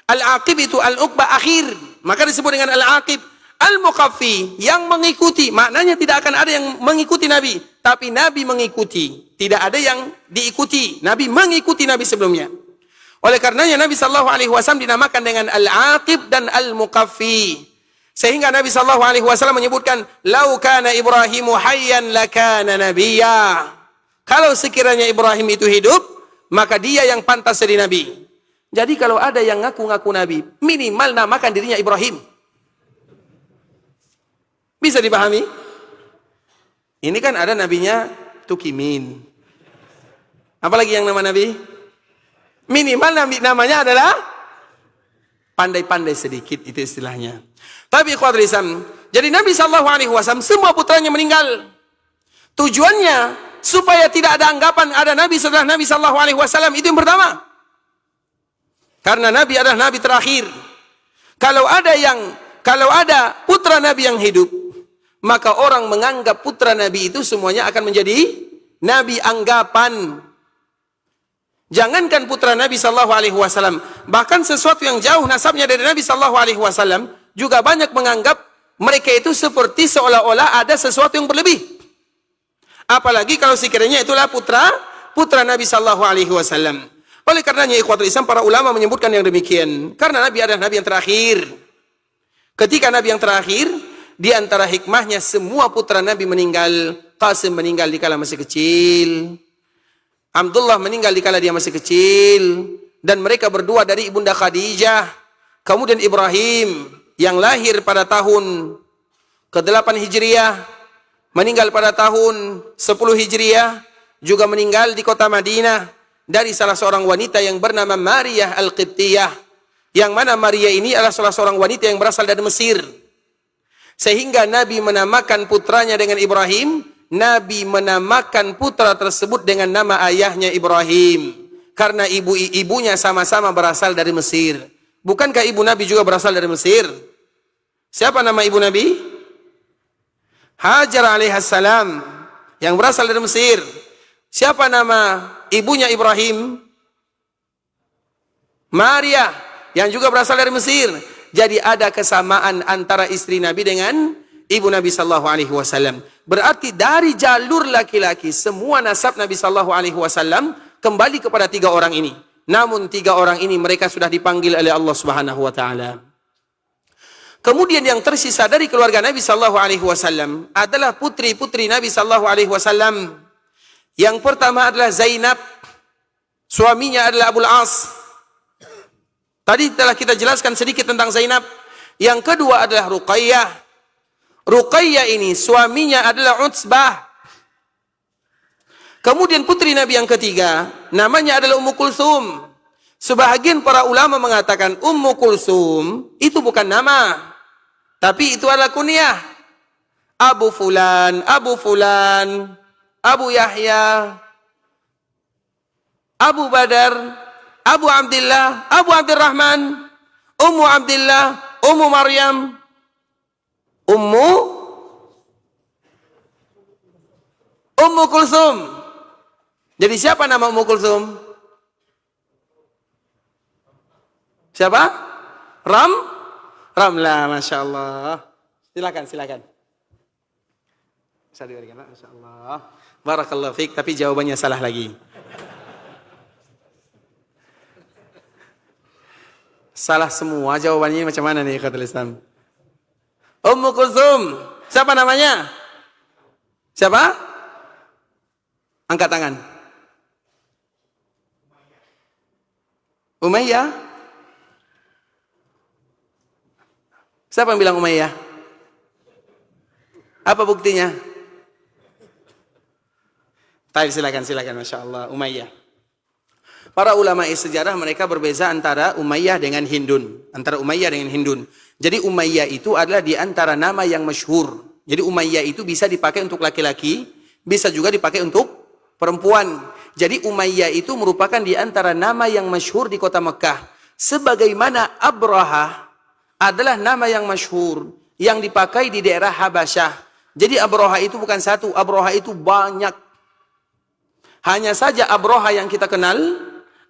Al-Aqib itu Al-Uqba akhir. Maka disebut dengan Al-Aqib. Al-Muqaffi, yang mengikuti. Maknanya tidak akan ada yang mengikuti Nabi. Tapi Nabi mengikuti. Tidak ada yang diikuti. Nabi mengikuti Nabi sebelumnya. Oleh karenanya Nabi SAW dinamakan dengan Al-Aqib dan Al-Muqaffi. Sehingga Nabi SAW menyebutkan, "Lau kana Ibrahimu hayyan lakana nabiyya." Kalau sekiranya Ibrahim itu hidup, maka dia yang pantas jadi nabi. Jadi kalau ada yang ngaku-ngaku nabi, minimal namakan dirinya Ibrahim. Bisa dipahami? Ini kan ada nabinya Tukimin. Apalagi yang nama nabi? Minimal namanya adalah pandai-pandai sedikit, itu istilahnya. Tapi ikhwatul Islam, jadi Nabi SAW semua putranya meninggal. Tujuannya supaya tidak ada anggapan ada Nabi setelah Nabi SAW, itu yang pertama. Karena Nabi adalah Nabi terakhir. Kalau ada putra Nabi yang hidup, maka orang menganggap putra Nabi itu semuanya akan menjadi Nabi anggapan. Jangankan putra Nabi SAW, bahkan sesuatu yang jauh nasabnya dari Nabi SAW, juga banyak menganggap mereka itu seperti seolah-olah ada sesuatu yang berlebih. Apalagi kalau sekiranya itulah putra Nabi SAW. Oleh karenanya ikhwatul Islam, para ulama menyebutkan yang demikian. Karena Nabi adalah Nabi yang terakhir. Ketika Nabi yang terakhir, di antara hikmahnya semua putra Nabi meninggal. Qasim meninggal dikala masih kecil. Abdullah meninggal dikala dia masih kecil. Dan mereka berdua dari ibunda Khadijah. Kemudian Ibrahim yang lahir pada tahun ke-8 Hijriah, meninggal pada tahun 10 Hijriah, juga meninggal di kota Madinah dari salah seorang wanita yang bernama Maria Al-Qibtiyah, yang mana Maria ini adalah salah seorang wanita yang berasal dari Mesir. Sehingga Nabi menamakan putranya dengan Ibrahim. Nabi menamakan putra tersebut dengan nama ayahnya Ibrahim, karena ibunya sama-sama berasal dari Mesir. Bukankah ibu Nabi juga berasal dari Mesir? Siapa nama ibu Nabi? Hajar alaihissalam, yang berasal dari Mesir. Siapa nama ibunya Ibrahim? Maria, yang juga berasal dari Mesir. Jadi ada kesamaan antara istri Nabi dengan ibu Nabi SAW. Berarti dari jalur laki-laki, semua nasab Nabi SAW kembali kepada 3 orang ini. Namun 3 orang ini mereka sudah dipanggil oleh Allah Subhanahu wa taala. Kemudian yang tersisa dari keluarga Nabi SAW adalah putri-putri Nabi SAW. Yang pertama adalah Zainab, suaminya adalah Abul As. Tadi telah kita jelaskan sedikit tentang Zainab. Yang kedua adalah Ruqayyah. Ruqayyah ini suaminya adalah Utsbah. Kemudian putri Nabi yang ketiga namanya adalah Ummu Kulsum. Sebahagian para ulama mengatakan Ummu Kulsum itu bukan nama, tapi itu adalah kunyah. Abu Fulan, Abu Fulan, Abu Yahya, Abu Badar, Abu Abdullah, Abu Abdurrahman, Ummu Abdullah, Ummu Maryam, Ummu Kulsum. Jadi siapa nama Ummu Kulsum? Siapa? Ramlah, Masya Allah. Silakan. Bisa diberikan, Masya Allah. Barakallahu fiik, tapi jawabannya salah lagi. Salah semua jawabannya, macam mana nih ikhwatul Islam? Ummu Kulsum. Siapa namanya? Siapa? Angkat tangan. Umayyah? Siapa yang bilang Umayyah? Apa buktinya? Baik, silakan, Masya Allah. Umayyah. Para ulama sejarah mereka berbeza antara Umayyah dengan Hindun. Jadi Umayyah itu adalah di antara nama yang masyhur. Jadi Umayyah itu bisa dipakai untuk laki-laki, bisa juga dipakai untuk perempuan. Jadi Umayyah itu merupakan di antara nama yang masyhur di kota Mekah. Sebagaimana Abraha adalah nama yang masyhur yang dipakai di daerah Habasyah. Jadi Abraha itu bukan satu, Abraha itu banyak. Hanya saja Abraha yang kita kenal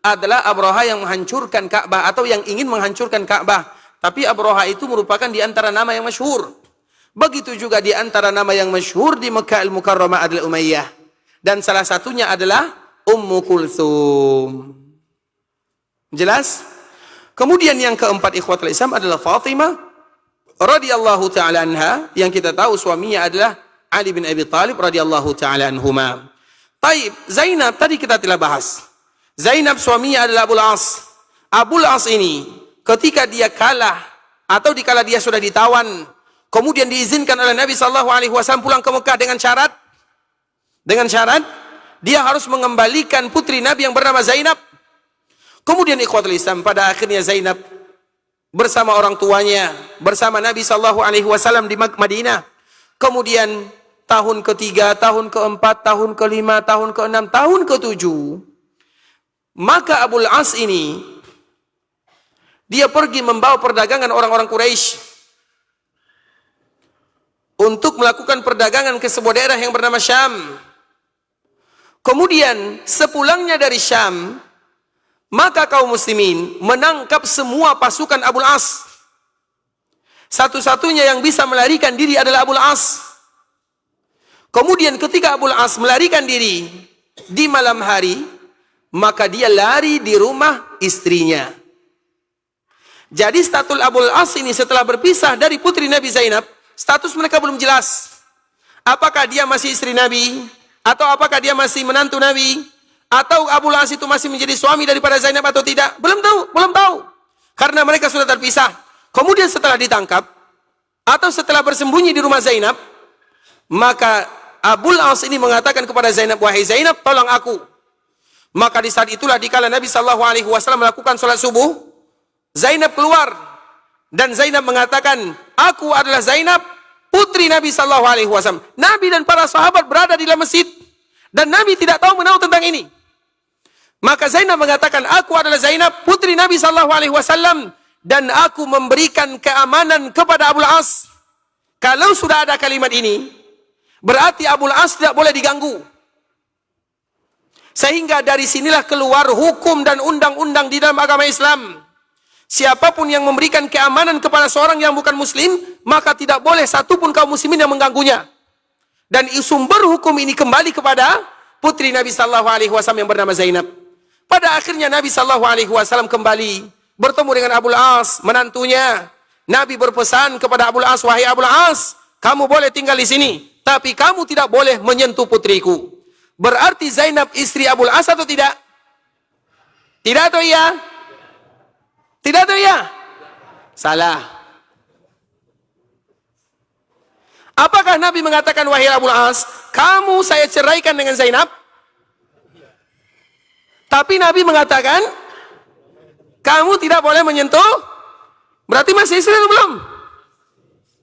adalah Abraha yang menghancurkan Ka'bah atau yang ingin menghancurkan Ka'bah. Tapi Abraha itu merupakan di antara nama yang masyhur. Begitu juga di antara nama yang masyhur di Makkah Al-Mukarramah adalah Umayyah. Dan salah satunya adalah Ummu Kulsum. Jelas? Kemudian yang keempat ikhwatul Islam adalah Fatimah radhiyallahu taala anha, yang kita tahu suaminya adalah Ali bin Abi Thalib radhiyallahu taala anhuma. Taib, Zainab tadi kita telah bahas. Zainab suaminya adalah Abul As. Abul As ini ketika dia kalah atau dikala dia sudah ditawan, kemudian diizinkan oleh Nabi SAW pulang ke Mekah dengan syarat dia harus mengembalikan putri Nabi yang bernama Zainab. Kemudian ikhwatul Islam, pada akhirnya Zainab bersama orang tuanya, bersama Nabi SAW di Madinah. Kemudian tahun ketiga, tahun keempat, tahun kelima, tahun keenam, tahun ketujuh, maka Abul As ini dia pergi membawa perdagangan orang-orang Quraisy untuk melakukan perdagangan ke sebuah daerah yang bernama Syam. Kemudian sepulangnya dari Syam, maka kaum muslimin menangkap semua pasukan Abul As. Satu-satunya yang bisa melarikan diri adalah Abul As. Kemudian ketika Abul As melarikan diri di malam hari, maka dia lari di rumah istrinya. Jadi status Abul As ini setelah berpisah dari putri Nabi Zainab, status mereka belum jelas. Apakah dia masih istri Nabi? Atau apakah dia masih menantu Nabi? Atau Abul As itu masih menjadi suami daripada Zainab atau tidak? Belum tahu. Karena mereka sudah terpisah. Kemudian setelah ditangkap, atau setelah bersembunyi di rumah Zainab, maka Abul As ini mengatakan kepada Zainab, wahai Zainab, tolong aku. Maka di saat itulah dikala Nabi SAW melakukan sholat subuh, Zainab keluar. Dan Zainab mengatakan, aku adalah Zainab, putri Nabi SAW. Nabi dan para sahabat berada di dalam masjid. Dan Nabi tidak tahu menahu tentang ini. Maka Zainab mengatakan, aku adalah Zainab, putri Nabi SAW. Dan aku memberikan keamanan kepada Abul As. Kalau sudah ada kalimat ini, berarti Abul As tidak boleh diganggu. Sehingga dari sinilah keluar hukum dan undang-undang di dalam agama Islam. Siapapun yang memberikan keamanan kepada seorang yang bukan muslim, maka tidak boleh satupun kaum muslimin yang mengganggunya. Dan sumber hukum ini kembali kepada putri Nabi SAW yang bernama Zainab. Pada akhirnya Nabi SAW kembali bertemu dengan Abul As, menantunya. Nabi berpesan kepada Abul As, wahai Abul As, kamu boleh tinggal di sini, tapi kamu tidak boleh menyentuh putriku. Berarti Zainab istri Abul As atau tidak? Tidak atau iya? Tidak atau iya? Salah. Apakah Nabi mengatakan, wahai Abul As, kamu saya ceraikan dengan Zainab? Tapi Nabi mengatakan, kamu tidak boleh menyentuh. Berarti masih istri atau belum?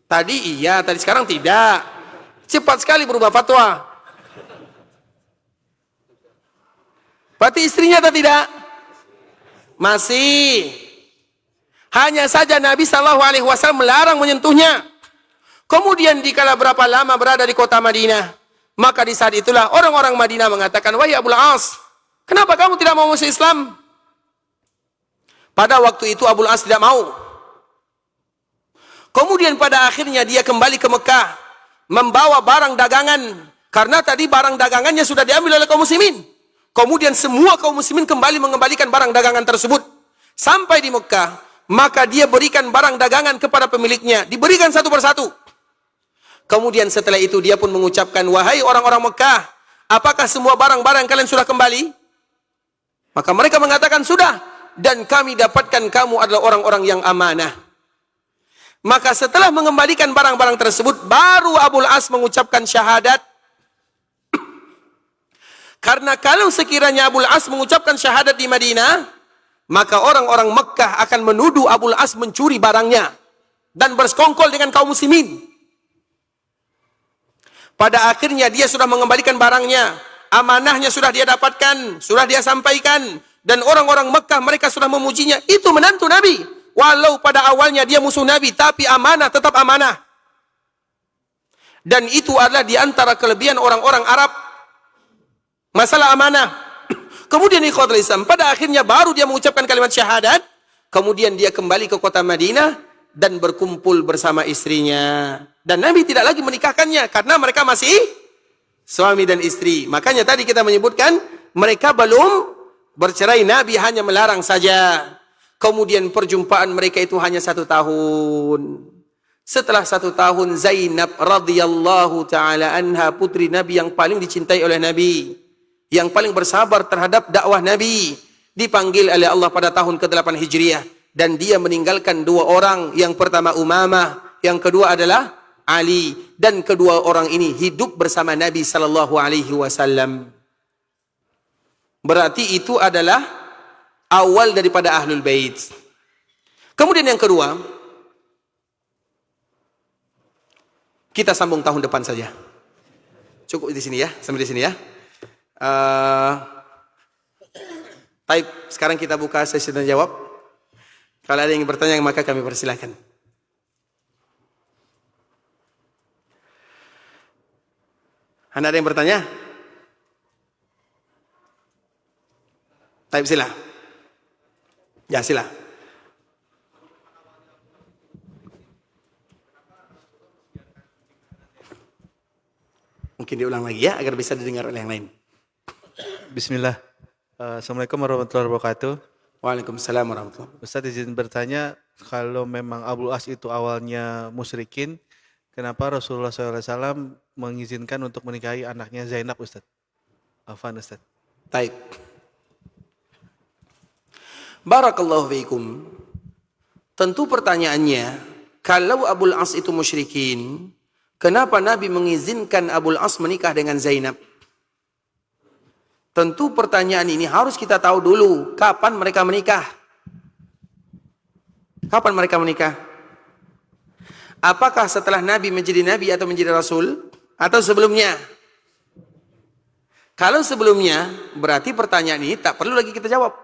Tadi iya, tadi sekarang tidak. Cepat sekali berubah fatwa. Berarti istrinya atau tidak? Masih. Hanya saja Nabi SAW melarang menyentuhnya. Kemudian dikala berapa lama berada di kota Madinah, Maka di saat itulah orang-orang Madinah mengatakan, wahai Abul As, kenapa kamu tidak mau masuk Islam? Pada waktu itu Abul As tidak mau. Kemudian pada akhirnya dia kembali ke Mekah, membawa barang dagangan, karena tadi barang dagangannya sudah diambil oleh kaum muslimin. Kemudian semua kaum muslimin kembali mengembalikan barang dagangan tersebut. Sampai di Mekah, maka dia berikan barang dagangan kepada pemiliknya, diberikan satu persatu. Kemudian setelah itu dia pun mengucapkan, wahai orang-orang Mekah, apakah semua barang-barang kalian sudah kembali? Maka mereka mengatakan, sudah. Dan kami dapatkan kamu adalah orang-orang yang amanah. Maka setelah mengembalikan barang-barang tersebut, baru Abul As mengucapkan syahadat. Karena kalau sekiranya Abul As mengucapkan syahadat di Madinah, maka orang-orang Mekah akan menuduh Abul As mencuri barangnya dan bersekongkol dengan kaum muslimin. Pada akhirnya dia sudah mengembalikan barangnya, amanahnya sudah dia dapatkan, sudah dia sampaikan, dan orang-orang Mekah mereka sudah memujinya. Itu menantu Nabi. Walau pada awalnya dia musuh Nabi, tapi amanah tetap amanah. Dan itu adalah di antara kelebihan orang-orang Arab, masalah amanah. Kemudian ikhwatul Islam, pada akhirnya baru dia mengucapkan kalimat syahadat. Kemudian dia kembali ke kota Madinah dan berkumpul bersama istrinya. Dan Nabi tidak lagi menikahkannya karena mereka masih suami dan istri. Makanya tadi kita menyebutkan mereka belum bercerai, Nabi hanya melarang saja. Kemudian perjumpaan mereka itu hanya 1 tahun. Setelah 1 tahun, Zainab radhiyallahu ta'ala anha, putri Nabi yang paling dicintai oleh Nabi, yang paling bersabar terhadap dakwah Nabi, dipanggil oleh Allah pada tahun ke-8 Hijriah. Dan dia meninggalkan 2 orang. Yang pertama Umamah, yang kedua adalah Ali. Dan kedua orang ini hidup bersama Nabi sallallahu alaihi wasallam. Berarti itu adalah awal daripada Ahlul Bait. Kemudian yang kedua, kita sambung tahun depan saja. Cukup di sini ya, sampai di sini ya. Baik, sekarang kita buka sesi tanya jawab. Kalau ada yang bertanya maka kami persilakan. Anda ada yang bertanya? Baik, sila. Ya, sila. Mungkin diulang lagi ya, agar bisa didengar oleh yang lain. Bismillah. Assalamualaikum warahmatullahi wabarakatuh. Waalaikumsalam warahmatullahi wabarakatuh. Ustaz izin bertanya, kalau memang Abul As itu awalnya musyrikin, kenapa Rasulullah SAW mengizinkan untuk menikahi anaknya Zainab, Ustaz? Afwan, Ustaz. Baik. Barakallahu fiikum. Tentu pertanyaannya, kalau Abul As itu musyrikin, kenapa Nabi mengizinkan Abul As menikah dengan Zainab? Tentu pertanyaan ini harus kita tahu dulu, kapan mereka menikah? Kapan mereka menikah? Apakah setelah Nabi menjadi Nabi atau menjadi Rasul? Atau sebelumnya? Kalau sebelumnya, berarti pertanyaan ini tak perlu lagi kita jawab.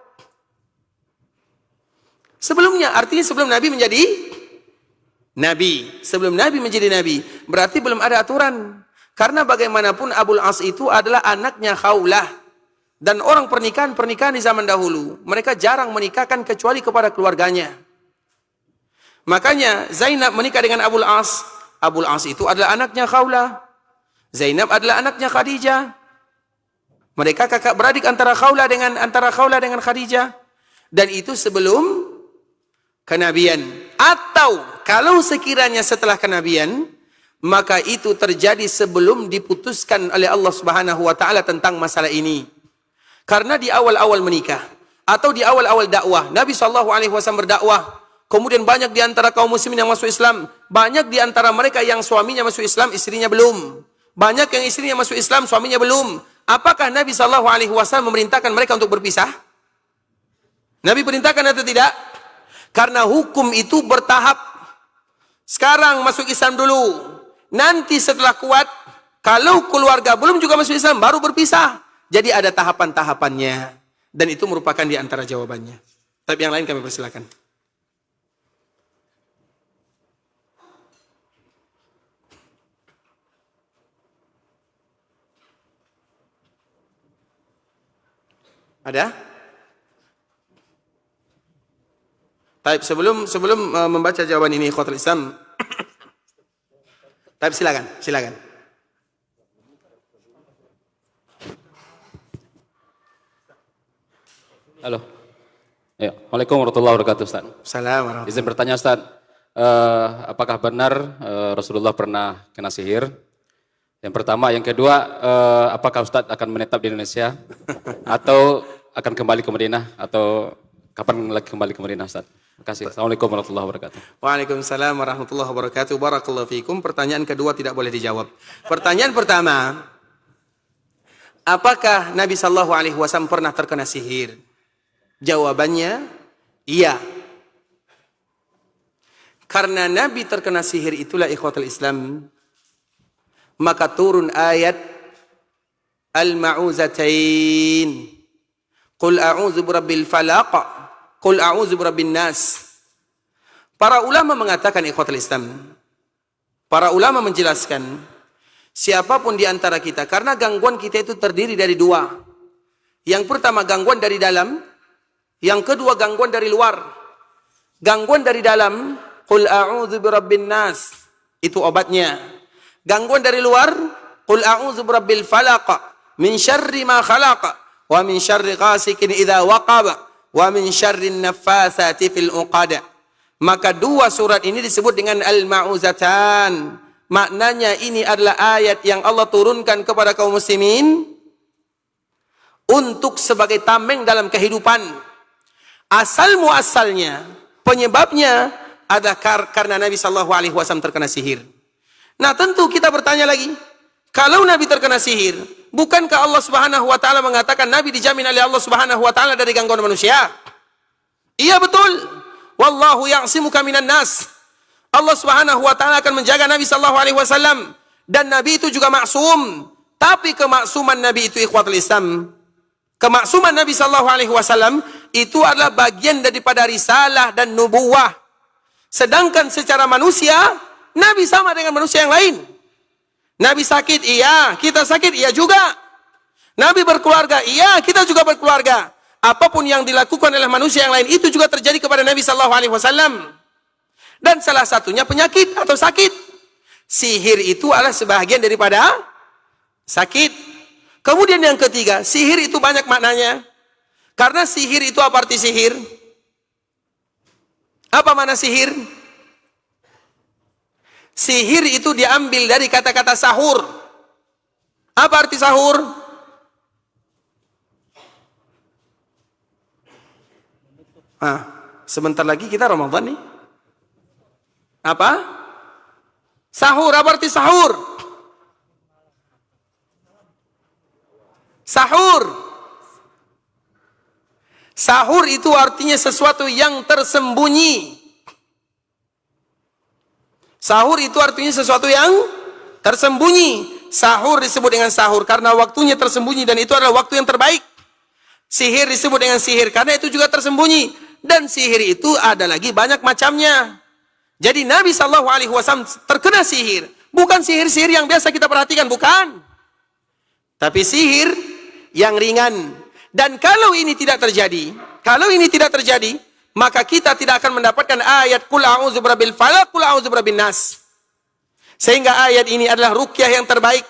Sebelumnya, artinya sebelum Nabi menjadi Nabi. Sebelum Nabi menjadi Nabi, berarti belum ada aturan. Karena bagaimanapun Abul As itu adalah anaknya Khawlah. Dan orang pernikahan di zaman dahulu, mereka jarang menikahkan kecuali kepada keluarganya. Makanya Zainab menikah dengan Abul As. Abul As itu adalah anaknya Khawlah. Zainab adalah anaknya Khadijah. Mereka kakak beradik antara Khawlah dengan Khadijah. Dan itu sebelum kenabian. Atau kalau sekiranya setelah kenabian, maka itu terjadi sebelum diputuskan oleh Allah Subhanahu wa taala tentang masalah ini. Karena di awal-awal menikah atau di awal-awal dakwah, Nabi SAW berdakwah. Kemudian banyak di antara kaum muslimin yang masuk Islam. Banyak di antara mereka yang suaminya masuk Islam, istrinya belum. Banyak yang istrinya masuk Islam, suaminya belum. Apakah Nabi SAW memerintahkan mereka untuk berpisah? Nabi perintahkan atau tidak? Karena hukum itu bertahap. Sekarang masuk Islam dulu. Nanti setelah kuat, kalau keluarga belum juga masuk Islam, baru berpisah. Jadi ada tahapan-tahapannya. Dan itu merupakan di antara jawabannya. Tapi yang lain kami persilakan. Ada? Taib, sebelum membaca jawaban ini ikhwatul Islam. Taib, silakan. Halo. Ya, Assalamualaikum warahmatullahi wabarakatuh, Ustaz. Assalamualaikum. Izin bertanya, Ustaz. Apakah benar Rasulullah pernah kena sihir? Yang pertama, yang kedua, apakah Ustaz akan menetap di Indonesia atau akan kembali ke Madinah, atau kapan lagi kembali ke Madinah, Ustaz? Terima kasih. Assalamualaikum warahmatullahi wabarakatuh. Waalaikumsalam warahmatullahi wabarakatuh. Barakallahu fikum. Pertanyaan kedua tidak boleh dijawab. Pertanyaan pertama, apakah Nabi sallallahu alaihi wasallam pernah terkena sihir? Jawabannya, iya. Karena Nabi terkena sihir itulah ikhwatul Islam, maka turun ayat Al-Ma'uzatain. Qul a'udzu birabbil falaq, qul a'udzu birabbin nas. Para ulama mengatakan ikhwatul Islam, para ulama menjelaskan, siapapun di antara kita, karena gangguan kita itu terdiri dari dua. Yang pertama gangguan dari dalam, yang kedua gangguan dari luar. Gangguan dari dalam, qul a'udzu birabbin nas, itu obatnya. Gangguan dari luar, qul a'udzu birabbil falaq, min syarri ma khalaq, wa min syarri ghasikin idza waqab, wa min syarri naffasati fil uqad. Maka dua surat ini disebut dengan Al-Ma'uzatan. Maknanya ini adalah ayat yang Allah turunkan kepada kaum muslimin untuk sebagai tameng dalam kehidupan. Asal muasalnya, penyebabnya adalah karena Nabi sallallahu alaihi wasallam terkena sihir. Nah, tentu kita bertanya lagi, kalau Nabi terkena sihir, bukankah Allah Subhanahu wa taala mengatakan Nabi dijamin oleh Allah Subhanahu wa taala dari gangguan manusia? Iya, betul. Wallahu ya'simuka minan nas. Allah Subhanahu wa taala akan menjaga Nabi sallallahu alaihi wasallam, dan Nabi itu juga maksum. Tapi kemaksuman Nabi itu ikhwatul Islam, kemaksuman Nabi sallallahu alaihi wasallam itu adalah bagian daripada risalah dan nubuwah. Sedangkan secara manusia, Nabi sama dengan manusia yang lain. Nabi sakit, iya. Kita sakit, iya juga. Nabi berkeluarga, iya. Kita juga berkeluarga. Apapun yang dilakukan oleh manusia yang lain, itu juga terjadi kepada Nabi sallallahu alaihi wasallam. Dan salah satunya penyakit atau sakit. Sihir itu adalah sebahagian daripada sakit. Kemudian yang ketiga, sihir itu banyak maknanya. Karena sihir itu apa arti sihir? Apa makna sihir? Sihir itu diambil dari kata-kata sahur. Apa arti sahur? Sebentar lagi kita Ramadan nih. Apa? Sahur, apa arti sahur? Sahur. Sahur itu artinya sesuatu yang tersembunyi. Sahur itu artinya sesuatu yang tersembunyi. Sahur disebut dengan sahur karena waktunya tersembunyi dan itu adalah waktu yang terbaik. Sihir disebut dengan sihir karena itu juga tersembunyi. Dan sihir itu ada lagi banyak macamnya. Jadi Nabi SAW terkena sihir. Bukan sihir-sihir yang biasa kita perhatikan, bukan. Tapi sihir yang ringan. Dan kalau ini tidak terjadi, maka kita tidak akan mendapatkan ayat qul a'udzu birabbil falaq, qul a'udzu birabbin nas. Sehingga ayat ini adalah ruqyah yang terbaik.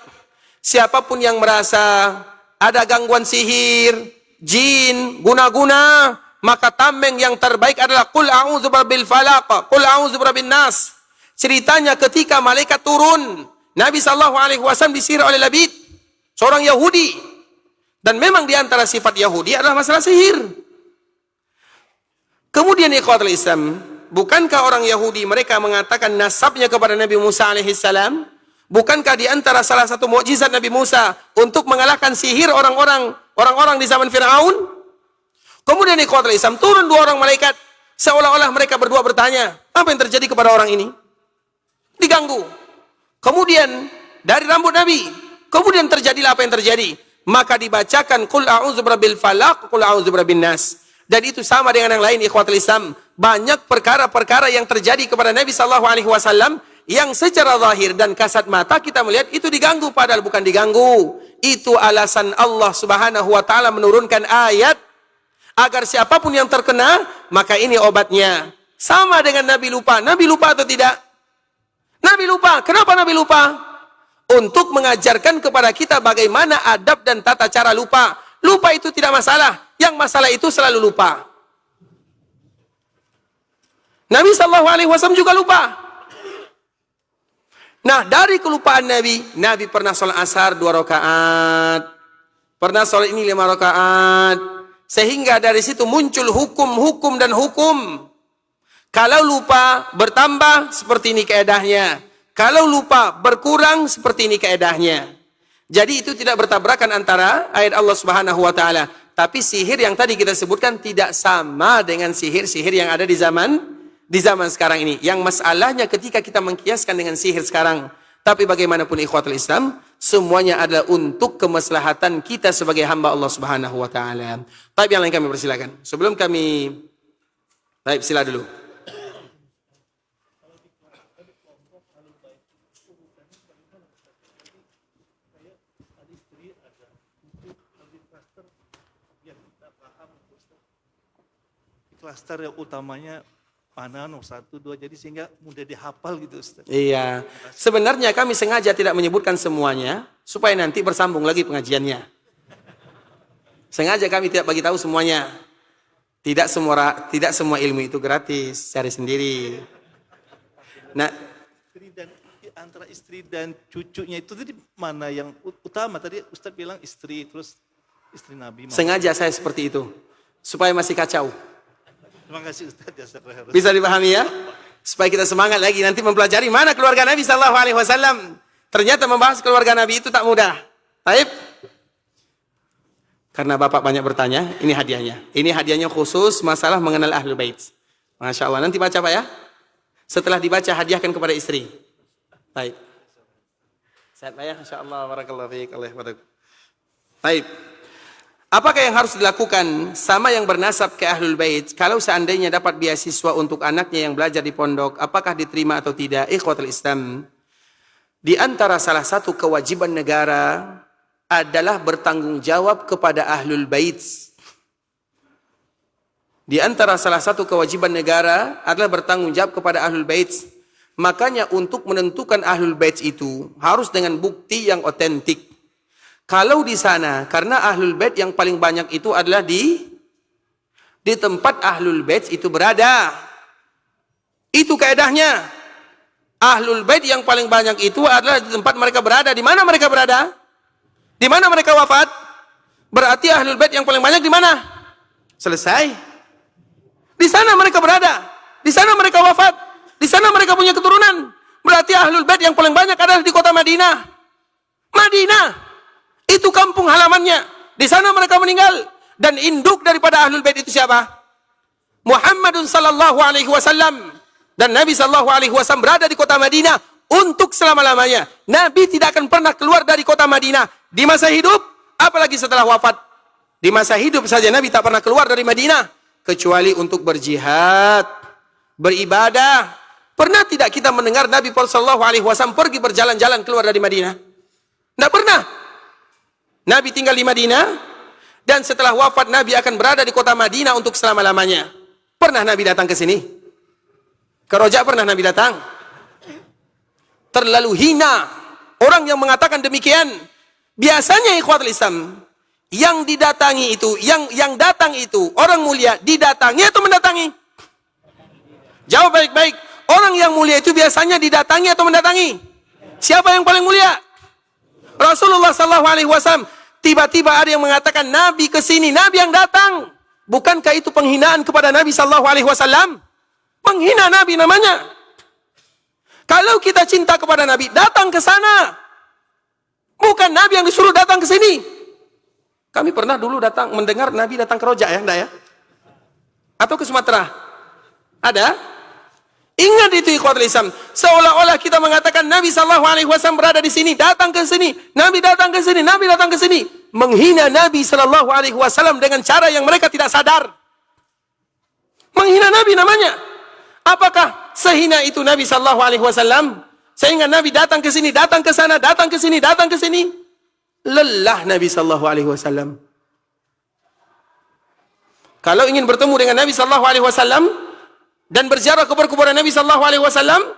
Siapapun yang merasa ada gangguan sihir, jin, guna-guna, maka tameng yang terbaik adalah qul a'udzu birabbil falaq, qul a'udzu birabbin nas. Ceritanya ketika malaikat turun, Nabi sallallahu alaihi wasallam disihir oleh Labid, seorang Yahudi. Dan memang di antara sifat Yahudi adalah masalah sihir. Kemudian ikhwatul Islam, bukankah orang Yahudi mereka mengatakan nasabnya kepada Nabi Musa alaihissalam? Bukankah di antara salah satu mukjizat Nabi Musa untuk mengalahkan sihir orang-orang di zaman Firaun? Kemudian ikhwatul Islam, turun dua orang malaikat, seolah-olah mereka berdua bertanya, apa yang terjadi kepada orang ini? Diganggu. Kemudian dari rambut Nabi, kemudian terjadilah apa yang terjadi. Maka dibacakan qul a'udzu birabbil falaq, qul a'udzu birabbin nas. Dan itu sama dengan yang lain, ikhwatul Islam. Banyak perkara-perkara yang terjadi kepada Nabi sallallahu alaihi wasallam yang secara zahir dan kasat mata kita melihat itu diganggu, padahal bukan diganggu. Itu alasan Allah Subhanahu wa taala menurunkan ayat agar siapapun yang terkena, maka ini obatnya. Sama dengan Nabi lupa. Nabi lupa atau tidak? Nabi lupa. Kenapa Nabi lupa? Untuk mengajarkan kepada kita bagaimana adab dan tata cara lupa. Lupa itu tidak masalah. Yang masalah itu selalu lupa. Nabi SAW juga lupa. Nah, dari kelupaan Nabi pernah sholat asar 2 rakaat. Pernah sholat ini 5 rakaat. Sehingga dari situ muncul hukum dan hukum. Kalau lupa bertambah, seperti ini kaedahnya. Kalau lupa berkurang, seperti ini kaedahnya. Jadi itu tidak bertabrakan antara ayat Allah Subhanahu wa taala. Tapi sihir yang tadi kita sebutkan tidak sama dengan sihir-sihir yang ada di zaman sekarang ini. Yang masalahnya ketika kita mengkiaskan dengan sihir sekarang. Tapi bagaimanapun ikhwatul Islam, semuanya adalah untuk kemaslahatan kita sebagai hamba Allah Subhanahu wa taala. Tapi yang lain kami persilakan. Sebelum kami sila dulu. Klaster yang utamanya mana nomor 1, 2, jadi sehingga mudah dihafal gitu Ustaz. Iya, sebenarnya kami sengaja tidak menyebutkan semuanya supaya nanti bersambung lagi pengajiannya. Sengaja kami tidak bagi tahu semuanya. Tidak semua ilmu itu gratis, cari sendiri. Nah, Antara istri dan cucunya itu tadi mana yang utama? Tadi Ustaz bilang istri, terus istri Nabi. Sengaja saya seperti itu supaya masih kacau. Terima kasih Ustaz. Jazakallahu khairan. Bisa dipahami ya? Supaya kita semangat lagi nanti mempelajari mana keluarga Nabi sallallahu alaihi wasallam. Ternyata membahas keluarga Nabi itu tak mudah. Baik. Karena Bapak banyak bertanya, ini hadiahnya. Ini hadiahnya khusus masalah mengenal Ahlul Bait. Masya Allah. Nanti baca Pak ya. Setelah dibaca hadiahkan kepada istri. Baik. Sehat Pak ya. Masya Allah. Barakallahu fiik. Baik. Apakah yang harus dilakukan sama yang bernasab ke Ahlul Bait kalau seandainya dapat beasiswa untuk anaknya yang belajar di pondok, apakah diterima atau tidak? Ikhwatul Islam, di antara salah satu kewajiban negara adalah bertanggung jawab kepada Ahlul Bait. Di antara salah satu kewajiban negara adalah bertanggung jawab kepada Ahlul Bait. Makanya untuk menentukan Ahlul Bait itu harus dengan bukti yang otentik. Kalau di sana, karena Ahlul Bait yang paling banyak itu adalah di tempat Ahlul Bait itu berada. Itu kaedahnya. Ahlul Bait yang paling banyak itu adalah di tempat mereka berada. Di mana mereka berada? Di mana mereka wafat? Berarti Ahlul Bait yang paling banyak di mana? Selesai. Di sana mereka berada. Di sana mereka wafat. Di sana mereka punya keturunan. Berarti Ahlul Bait yang paling banyak adalah di kota Madinah. Madinah. Itu kampung halamannya. Di sana mereka meninggal. Dan induk daripada Ahlul Bait itu siapa? Muhammadun sallallahu alaihi wasallam. Dan Nabi sallallahu alaihi wasallam berada di kota Madinah untuk selama-lamanya. Nabi tidak akan pernah keluar dari kota Madinah. Di masa hidup, apalagi setelah wafat. Di masa hidup saja Nabi tak pernah keluar dari Madinah. Kecuali untuk berjihad, beribadah. Pernah tidak kita mendengar Nabi sallallahu alaihi wasallam pergi berjalan-jalan keluar dari Madinah? Tidak pernah. Nabi tinggal di Madinah, dan setelah wafat Nabi akan berada di kota Madinah untuk selama-lamanya. Pernah Nabi datang ke sini? Ke Roja pernah Nabi datang? Terlalu hina orang yang mengatakan demikian. Biasanya ikhwatul Islam, yang didatangi itu, yang datang itu, orang mulia didatangi atau mendatangi? Jawab baik-baik. Orang yang mulia itu biasanya didatangi atau mendatangi? Siapa yang paling mulia? Rasulullah sallallahu alaihi wasallam. Tiba-tiba ada yang mengatakan Nabi ke sini, Nabi yang datang. Bukankah itu penghinaan kepada Nabi sallallahu alaihi wasallam? Menghina Nabi namanya. Kalau kita cinta kepada Nabi, datang ke sana. Bukan Nabi yang disuruh datang ke sini. Kami pernah dulu mendengar Nabi datang ke Roja ya, enggak ya? Atau ke Sumatera? Ada? Ingat itu ikhwatul Islam. Seolah-olah kita mengatakan Nabi sallallahu alaihi wasallam berada di sini, datang ke sini. Nabi datang ke sini, Nabi datang ke sini. Menghina Nabi sallallahu alaihi wasallam dengan cara yang mereka tidak sadar. Menghina Nabi namanya. Apakah sehina itu Nabi sallallahu alaihi wasallam? Sehingga Nabi datang ke sini, datang ke sana, datang ke sini, datang ke sini. Lelah Nabi sallallahu alaihi wasallam. Kalau ingin bertemu dengan Nabi sallallahu alaihi wasallam dan berziarah ke kuburan Nabi sallallahu alaihi wasallam,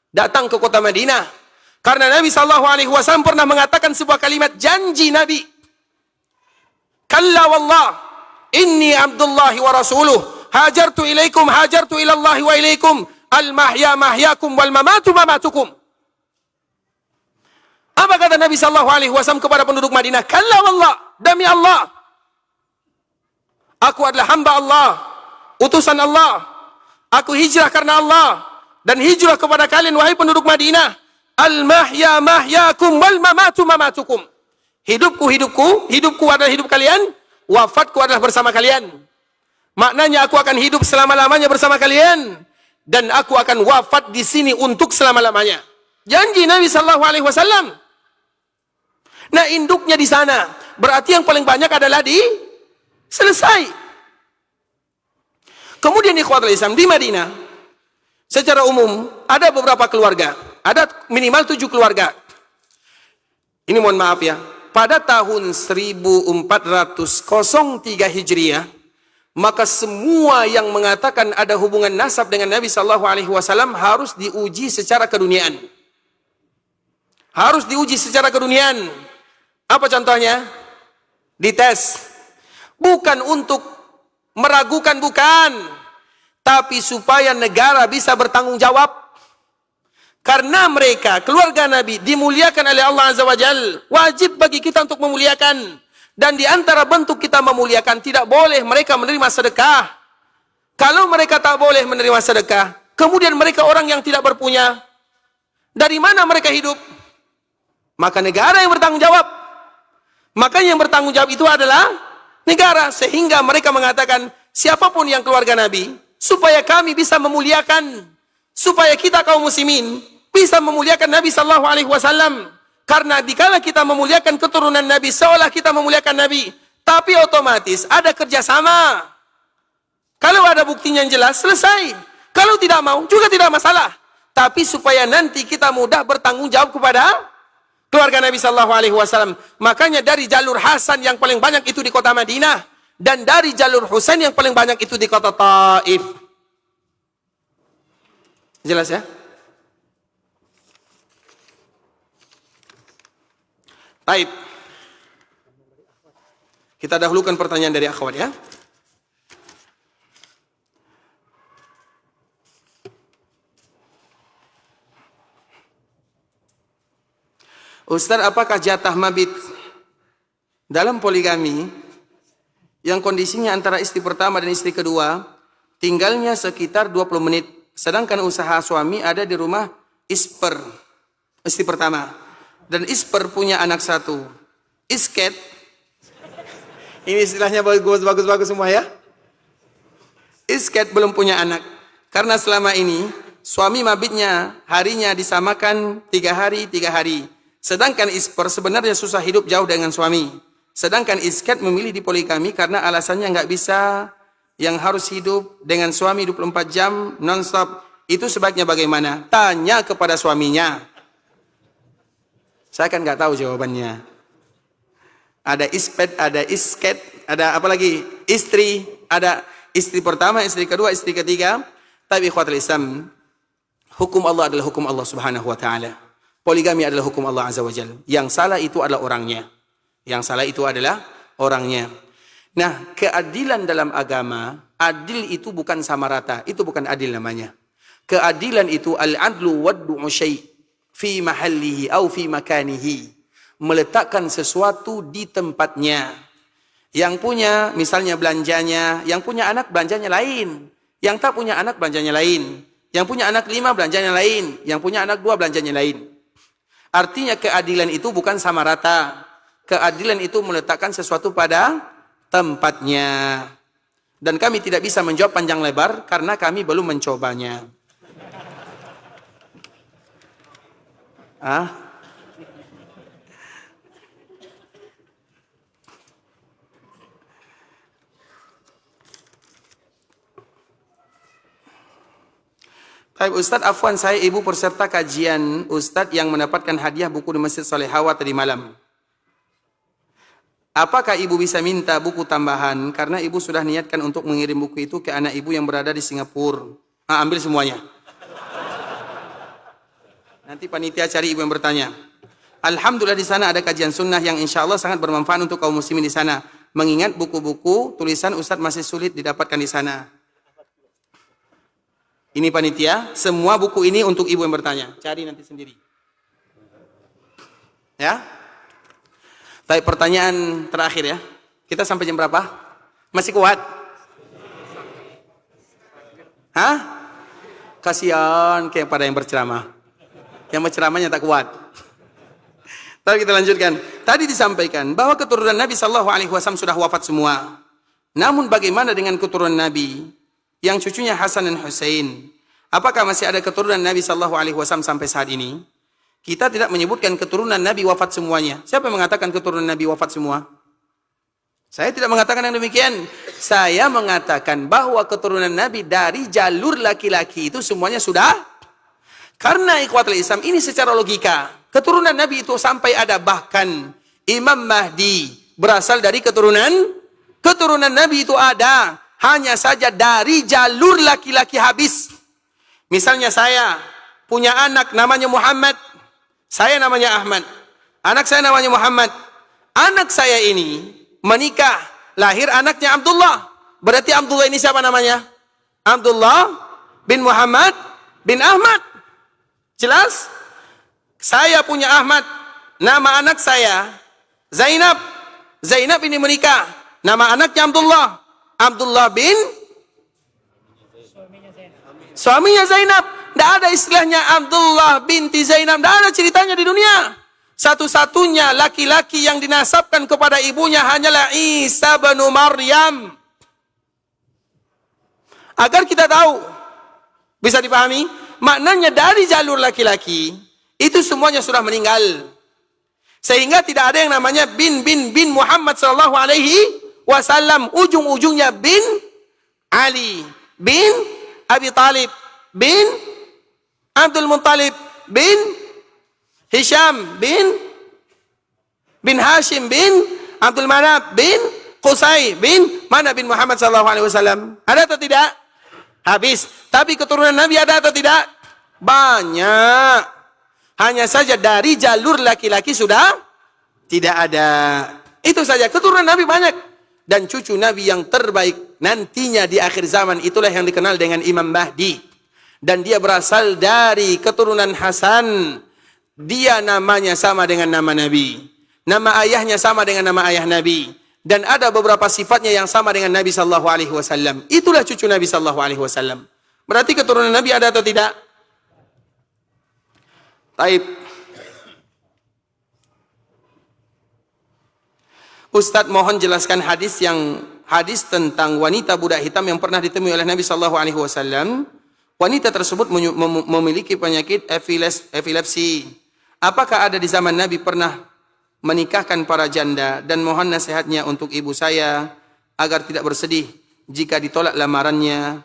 datang ke kota Madinah. Karena Nabi sallallahu alaihi wasallam pernah mengatakan sebuah kalimat janji Nabi. Kalla wallah, inni Abdullahi wa rasuluh, hajartu ilaikum, hajartu ilallahi wa ilaikum, al-mahya mahyakum wal mamatu mamatukum. Apa kata Nabi sallallahu alaihi wasallam kepada penduduk Madinah? Kalla wallah, demi Allah, aku adalah hamba Allah, utusan Allah. Aku hijrah karena Allah dan hijrah kepada kalian wahai penduduk Madinah. Al-mahya mahyakum wal mamatu mamatukum. Hidupku hidupku, hidupku adalah hidup kalian, wafatku adalah bersama kalian. Maknanya aku akan hidup selama-lamanya bersama kalian dan aku akan wafat di sini untuk selama-lamanya. Janji Nabi sallallahu alaihi wasallam. Nah, induknya di sana. Berarti yang paling banyak adalah di selesai. Kemudian ikhwatul Islam di Madinah secara umum ada beberapa keluarga, ada minimal 7 keluarga. Ini mohon maaf ya, pada tahun 1403 Hijriah, maka semua yang mengatakan ada hubungan nasab dengan Nabi sallallahu alaihi wasallam harus diuji secara keduniaan. Harus diuji secara keduniaan. Apa contohnya? Dites. Bukan untuk meragukan, bukan. Tapi supaya negara bisa bertanggung jawab. Karena mereka, keluarga Nabi, dimuliakan oleh Allah Azza wa Jal. Wajib bagi kita untuk memuliakan. Dan di antara bentuk kita memuliakan, tidak boleh mereka menerima sedekah. Kalau mereka tak boleh menerima sedekah, kemudian mereka orang yang tidak berpunya, dari mana mereka hidup? Maka negara yang bertanggung jawab. Makanya yang bertanggung jawab itu adalah negara. Sehingga mereka mengatakan, siapapun yang keluarga Nabi, supaya kami bisa memuliakan, supaya kita kaum muslimin bisa memuliakan Nabi sallallahu alaihi wasallam. Karena dikala kita memuliakan keturunan Nabi, seolah kita memuliakan Nabi. Tapi otomatis ada kerjasama. Kalau ada buktinya yang jelas, selesai. Kalau tidak mau, juga tidak masalah. Tapi supaya nanti kita mudah bertanggung jawab kepada keluarga Nabi sallallahu alaihi wasallam. Makanya dari jalur Hasan yang paling banyak itu di kota Madinah, dan dari jalur Husain yang paling banyak itu di kota Taif. Jelas ya? Taib. Kita dahulukan pertanyaan dari akhwat ya. Ustaz, apakah jatah mabit dalam poligami yang kondisinya antara istri pertama dan istri kedua tinggalnya sekitar 20 menit, sedangkan usaha suami ada di rumah isper, istri pertama, dan isper punya anak 1. Isket, ini istilahnya bagus semua ya. Isket belum punya anak, karena selama ini suami mabitnya harinya disamakan 3 hari, 3 hari. Sedangkan isper sebenarnya susah hidup jauh dengan suami. Sedangkan isket memilih di poligami karena alasannya nggak bisa yang harus hidup dengan suami 24 jam non-stop. Itu sebaiknya bagaimana? Tanya kepada suaminya. Saya kan nggak tahu jawabannya. Ada ispet, ada isket, ada apa lagi? Istri, ada istri pertama, istri kedua, istri ketiga. Tapi ikhwatul Islam, hukum Allah adalah hukum Allah Subhanahu wa taala. Poligami adalah hukum Allah Azza wa Jalla. Yang salah itu adalah orangnya. Yang salah itu adalah orangnya. Nah, keadilan dalam agama, adil itu bukan sama rata. Itu bukan adil namanya. Keadilan itu al-adlu waddu'u syai' fi mahallihi au fi makanihi. Meletakkan sesuatu di tempatnya. Yang punya misalnya belanjanya, yang punya anak belanjanya lain. Yang tak punya anak belanjanya lain. Yang punya anak 5 belanjanya lain. Yang punya anak 2 belanjanya lain. Artinya keadilan itu bukan sama rata. Keadilan itu meletakkan sesuatu pada tempatnya. Dan kami tidak bisa menjawab panjang lebar karena kami belum mencobanya. Baik Ustadz, afwan saya ibu peserta kajian Ustadz yang mendapatkan hadiah buku di Masjid Salehawa tadi malam. Apakah ibu bisa minta buku tambahan karena ibu sudah niatkan untuk mengirim buku itu ke anak ibu yang berada di Singapura? Ambil semuanya. Nanti panitia cari ibu yang bertanya. Alhamdulillah di sana ada kajian sunnah yang insya Allah sangat bermanfaat untuk kaum muslimin di sana. Mengingat buku-buku tulisan Ustadz masih sulit didapatkan di sana. Ini panitia, semua buku ini untuk ibu yang bertanya. Cari nanti sendiri. Ya. Baik, pertanyaan terakhir ya. Kita sampai jam berapa? Masih kuat? Hah? Kasihan kayak pada yang berceramah. Yang berceramahnya tak kuat. Tapi kita lanjutkan. Tadi disampaikan bahwa keturunan Nabi SAW sudah wafat semua. Namun bagaimana dengan keturunan Nabi yang cucunya Hasan dan Husain? Apakah masih ada keturunan Nabi SAW sampai saat ini? Kita tidak menyebutkan keturunan Nabi wafat semuanya. Siapa yang mengatakan keturunan Nabi wafat semua? Saya tidak mengatakan yang demikian. Saya mengatakan bahwa keturunan Nabi dari jalur laki-laki itu semuanya sudah. Karena ikhwatul Islam ini secara logika. Keturunan Nabi itu sampai ada bahkan Imam Mahdi berasal dari keturunan Nabi itu ada. Hanya saja dari jalur laki-laki habis. Misalnya saya punya anak namanya Muhammad. Saya namanya Ahmad. Anak saya namanya Muhammad. Anak saya ini menikah. Lahir anaknya Abdullah. Berarti Abdullah ini siapa namanya? Abdullah bin Muhammad bin Ahmad. Jelas? Saya punya Ahmad. Nama anak saya Zainab. Zainab ini menikah. Nama anaknya Abdullah. Abdullah bin suaminya Zainab. Tidak ada istilahnya Abdullah binti Zainab. Tidak ada ceritanya di dunia. Satu-satunya laki-laki yang dinasabkan kepada ibunya hanyalah Isa bin Maryam. Agar kita tahu, bisa dipahami, maknanya dari jalur laki-laki itu semuanya sudah meninggal. Sehingga tidak ada yang namanya bin Muhammad sallallahu alaihi wasallam. Ujung-ujungnya bin Ali bin Abi Talib bin Abdul Muttalib bin Hisham bin Hashim bin Abdul Manaf bin Qusay bin mana bin Muhammad sallallahu alaihi wasallam. Ada atau tidak? Habis. Tapi keturunan Nabi ada atau tidak? Banyak. Hanya saja dari jalur laki-laki sudah tidak ada. Itu saja. Keturunan Nabi banyak. Dan cucu Nabi yang terbaik nantinya di akhir zaman itulah yang dikenal dengan Imam Mahdi. Dan dia berasal dari keturunan Hasan. Dia namanya sama dengan nama Nabi. Nama ayahnya sama dengan nama ayah Nabi. Dan ada beberapa sifatnya yang sama dengan Nabi sallallahu alaihi wasallam. Itulah cucu Nabi sallallahu alaihi wasallam. Berarti keturunan Nabi ada atau tidak? Taib. Ustadz mohon jelaskan hadis tentang wanita budak hitam yang pernah ditemui oleh Nabi sallallahu alaihi wasallam. Wanita tersebut memiliki penyakit epilepsi. Apakah ada di zaman Nabi pernah menikahkan para janda, dan mohon nasihatnya untuk ibu saya agar tidak bersedih jika ditolak lamarannya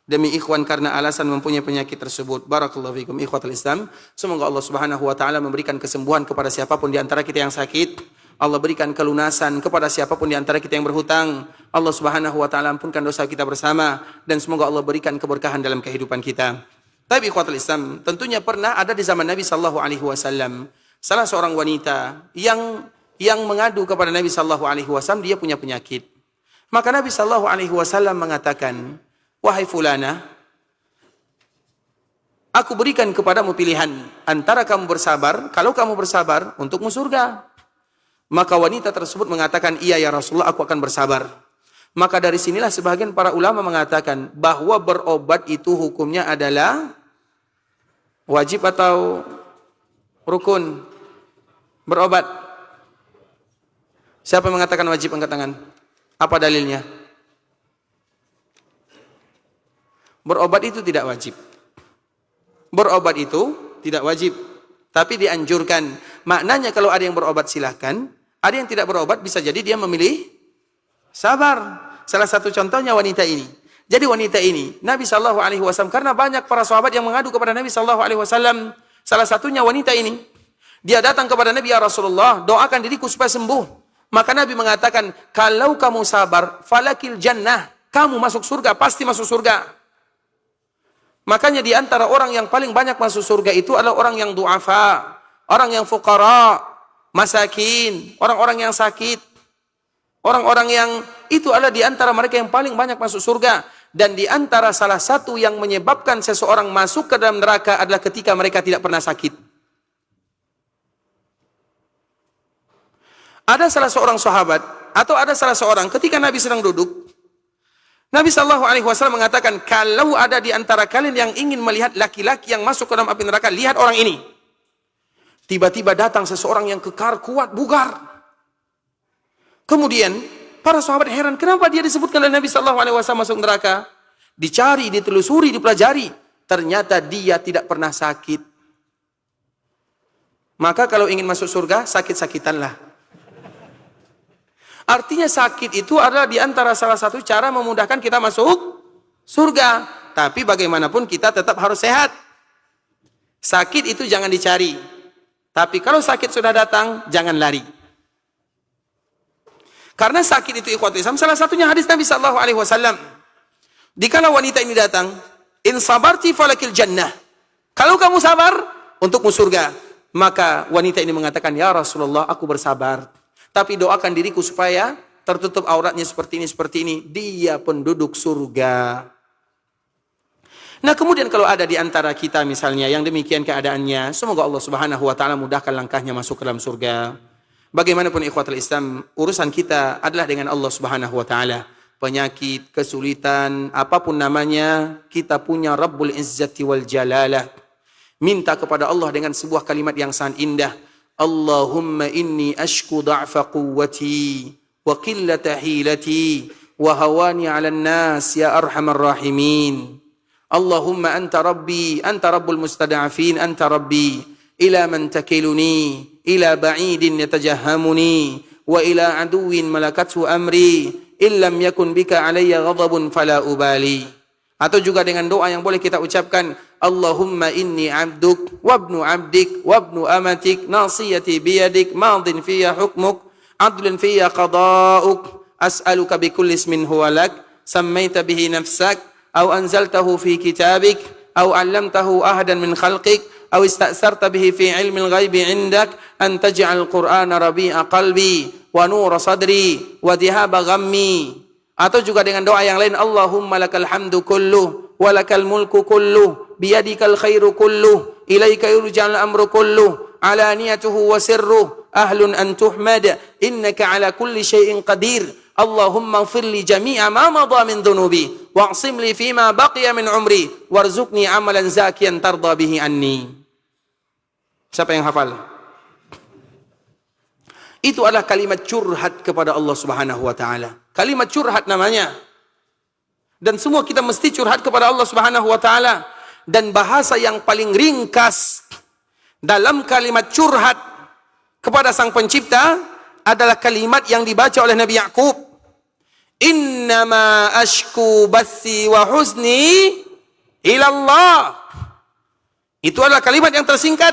demi ikhwan karena alasan mempunyai penyakit tersebut. Barakallahu fikum ikhwatul Islam. Semoga Allah Subhanahu wa taala memberikan kesembuhan kepada siapapun di antara kita yang sakit. Allah berikan kelunasan kepada siapapun di antara kita yang berhutang. Allah Subhanahu wa taala ampunkan dosa kita bersama, dan semoga Allah berikan keberkahan dalam kehidupan kita. Tapi ikhwatul Islam, tentunya pernah ada di zaman Nabi sallallahu alaihi wasallam salah seorang wanita yang mengadu kepada Nabi sallallahu alaihi wasallam dia punya penyakit. Maka Nabi sallallahu alaihi wasallam mengatakan, "Wahai fulana, aku berikan kepadamu pilihan antara kamu bersabar, kalau kamu bersabar untukmu surga." Maka wanita tersebut mengatakan, "Iya ya Rasulullah, aku akan bersabar." Maka dari sinilah sebagian para ulama mengatakan bahwa berobat itu hukumnya adalah wajib atau rukun. Berobat. Siapa yang mengatakan wajib, angkat tangan? Apa dalilnya? Berobat itu tidak wajib. Berobat itu tidak wajib, tapi dianjurkan. Maknanya kalau ada yang berobat silahkan, ada yang tidak berobat bisa jadi dia memilih sabar. Salah satu contohnya wanita ini. Jadi wanita ini, Nabi SAW, karena banyak para sahabat yang mengadu kepada Nabi SAW, salah satunya wanita ini, dia datang kepada Nabi, ya Rasulullah, doakan diriku supaya sembuh. Maka Nabi mengatakan, kalau kamu sabar, falakil jannah, kamu masuk surga, pasti masuk surga. Makanya di antara orang yang paling banyak masuk surga itu adalah orang yang du'afa, orang yang fuqara, masakin, orang-orang yang sakit. Orang-orang yang itu adalah di antara mereka yang paling banyak masuk surga. Dan di antara salah satu yang menyebabkan seseorang masuk ke dalam neraka adalah ketika mereka tidak pernah sakit. Ada salah seorang sahabat, atau ada salah seorang ketika Nabi sedang duduk, Nabi SAW mengatakan, kalau ada di antara kalian yang ingin melihat laki-laki yang masuk ke dalam api neraka, lihat orang ini. Tiba-tiba datang seseorang yang kekar, kuat, bugar. Kemudian para sahabat heran, kenapa dia disebutkan oleh Nabi SAW masuk neraka? Dicari, ditelusuri, dipelajari. Ternyata dia tidak pernah sakit. Maka kalau ingin masuk surga, sakit-sakitanlah. Artinya sakit itu adalah di antara salah satu cara memudahkan kita masuk surga. Tapi bagaimanapun kita tetap harus sehat. Sakit itu jangan dicari. Tapi kalau sakit sudah datang, jangan lari. Karena sakit itu ikhwatul Islam, salah satunya hadis Nabi SAW. Dikala wanita ini datang, in sabarti falakil jannah. Kalau kamu sabar, untukmu surga. Maka wanita ini mengatakan, ya Rasulullah, aku bersabar. Tapi doakan diriku supaya tertutup auratnya seperti ini. Dia penduduk surga. Nah kemudian kalau ada di antara kita misalnya yang demikian keadaannya, semoga Allah Subhanahu wa taala mudahkan langkahnya masuk ke dalam surga. Bagaimanapun ikhwatul Islam, urusan kita adalah dengan Allah Subhanahu wa taala. Penyakit, kesulitan, apapun namanya, kita punya Rabbul Izzati wal Jalalah. Minta kepada Allah dengan sebuah kalimat yang sangat indah. Allahumma inni ashku da'fa quwwati wa qillata hilati wa hawani 'alan nas ya arhamar rahimin. Allahumma anta rabbi, anta rabbul mustada'afin, anta rabbi, ila man takiluni, ila ba'idin yatajahhamuni, wa ila aduwin malakathu amri, illam yakun bika alayya ghadabun fala ubali. Atau juga dengan doa yang boleh kita ucapkan, Allahumma inni abduk, wabnu abdik, wabnu amatik, nasiyati biyadik, madin fiyya hukmuk, adlun fiyya qada'uk, as'aluka bikulli ismin huwa lak, sammaita bihi nafsak, أو أنزلته في كتابك أو علمته أحدا من خلقك أو استأثرت به في علم الغيب عندك أن تجعل القرآن ربيع قلبي ونور صدري وذهاب غمي. Atau juga dengan doa yang lain, Allahumma lakal hamdu kulluh wa lakal mulku kulluh biyadikal khairu kulluh ilaika yurja'al amru kulluh alaniyatuhu wa sirruh ahlun an tuhmad innaka ala kulli syai'in qadir. Allahumma ighfir li jami'a ma madha min dhunubi wa'sim li fima baqiya min umri warzuqni amalan zakiyan tarda bihi anni. Siapa yang hafal? Itu adalah kalimat curhat kepada Allah Subhanahu wa taala. Kalimat curhat namanya. Dan semua kita mesti curhat kepada Allah Subhanahu wa taala. Dan bahasa yang paling ringkas dalam kalimat curhat kepada Sang Pencipta adalah kalimat yang dibaca oleh Nabi Ya'qub. Innama ashku bathi wa huzni ilallah. Itu adalah kalimat yang tersingkat.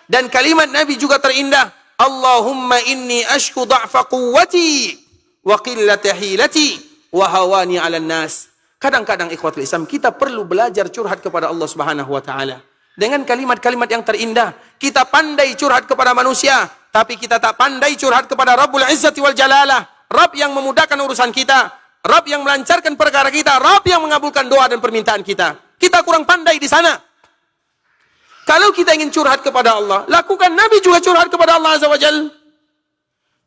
Dan kalimat Nabi juga terindah. Allahumma inni ashku da'fa quwwati wa qillata hilati wa hawani 'alan nas. Kadang-kadang ikhwatul Islam kita perlu belajar curhat kepada Allah Subhanahu wa taala dengan kalimat-kalimat yang terindah. Kita pandai curhat kepada manusia, tapi kita tak pandai curhat kepada Rabbul Izzati wal Jalalah. Rabb yang memudahkan urusan kita, Rabb yang melancarkan perkara kita, Rabb yang mengabulkan doa dan permintaan kita. Kita kurang pandai di sana. Kalau kita ingin curhat kepada Allah, lakukan. Nabi juga curhat kepada Allah Azza wa Jalla.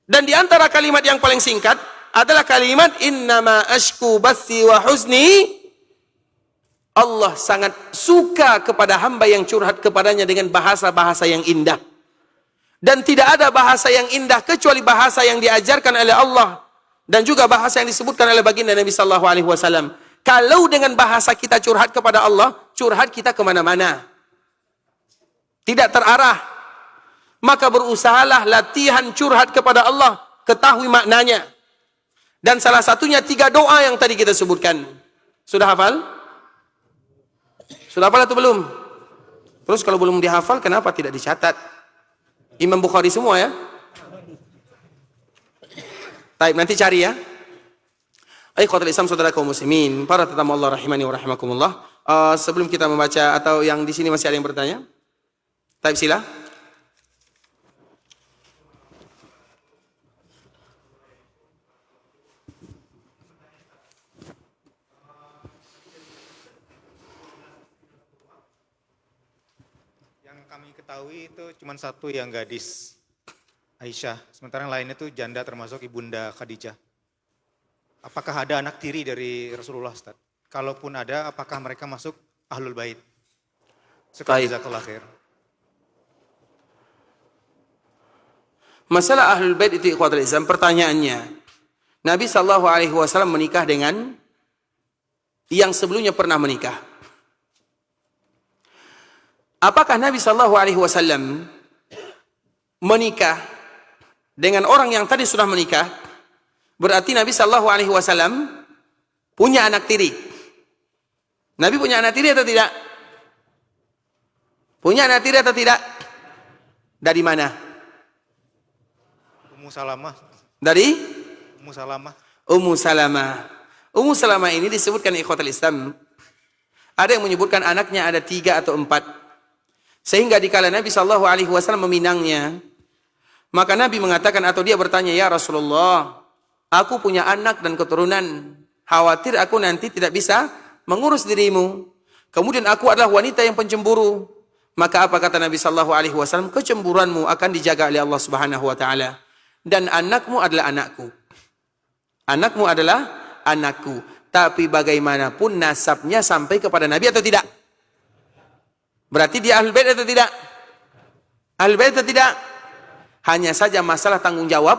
Dan di antara kalimat yang paling singkat adalah kalimat innama ashku bathi wa huzni. Allah sangat suka kepada hamba yang curhat kepadanya dengan bahasa-bahasa yang indah. Dan tidak ada bahasa yang indah kecuali bahasa yang diajarkan oleh Allah. Dan juga bahasa yang disebutkan oleh baginda Nabi SAW. Kalau dengan bahasa kita curhat kepada Allah, curhat kita kemana-mana. Tidak terarah. Maka berusahalah latihan curhat kepada Allah. Ketahui maknanya. Dan salah satunya 3 doa yang tadi kita sebutkan. Sudah hafal? Sudah hafal atau belum? Terus kalau belum dihafal, kenapa tidak dicatat? Imam Bukhari semua ya? Baik, nanti cari ya. Ikhwatul Islam, saudara kaum muslimin, para tetamu Allah rahimani wa rahimakumullah. Sebelum kita membaca, atau yang di sini masih ada yang bertanya? Taib sila. Yang kami ketahui itu cuma satu yang gadis, Aisyah. Sementara yang lainnya itu janda termasuk ibunda Khadijah. Apakah ada anak tiri dari Rasulullah, Ustaz? Kalaupun ada, apakah mereka masuk Ahlul Bait? Baik. Jazakallah khair. Masalah Ahlul Bait itu ikhwatul Islam, pertanyaannya, Nabi SAW menikah dengan yang sebelumnya pernah menikah. Apakah Nabi SAW menikah dengan orang yang tadi sudah menikah? Berarti Nabi SAW punya anak tiri. Nabi punya anak tiri atau tidak? Punya anak tiri atau tidak? Dari mana? Ummu Salamah. Dari? Ummu Salamah. Ummu Salamah. Ummu Salamah ini disebutkan ikhwatul Islam. Ada yang menyebutkan anaknya ada 3 atau 4. Sehingga dikala Nabi SAW meminangnya, maka Nabi mengatakan atau dia bertanya, ya Rasulullah, aku punya anak dan keturunan. Khawatir aku nanti tidak bisa mengurus dirimu. Kemudian aku adalah wanita yang pencemburu. Maka apa kata Nabi SAW? Kecemburuanmu akan dijaga oleh Allah Subhanahu Wa Taala. Dan anakmu adalah anakku. Anakmu adalah anakku. Tapi bagaimanapun nasabnya sampai kepada Nabi atau tidak? Berarti dia Ahlul Bait atau tidak? Ahlul Bait atau tidak? Hanya saja masalah tanggung jawab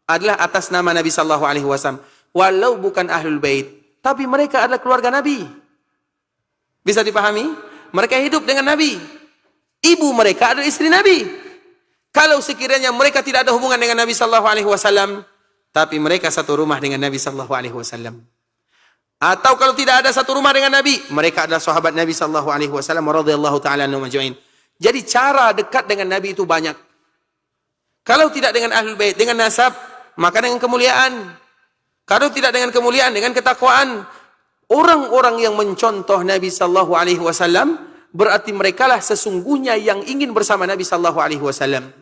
adalah atas nama Nabi SAW. Walau bukan Ahlul Bait, tapi mereka adalah keluarga Nabi. Bisa dipahami? Mereka hidup dengan Nabi. Ibu mereka adalah istri Nabi. Kalau sekiranya mereka tidak ada hubungan dengan Nabi SAW, tapi mereka satu rumah dengan Nabi SAW. Atau kalau tidak ada satu rumah dengan Nabi, mereka adalah sahabat Nabi SAW radhiyallahu ta'ala anhum ajma'in. Jadi cara dekat dengan Nabi itu banyak. Kalau tidak dengan Ahlul Bait, dengan nasab, maka dengan kemuliaan. Kalau tidak dengan kemuliaan, dengan ketakwaan. Orang-orang yang mencontoh Nabi SAW, berarti merekalah sesungguhnya yang ingin bersama Nabi SAW.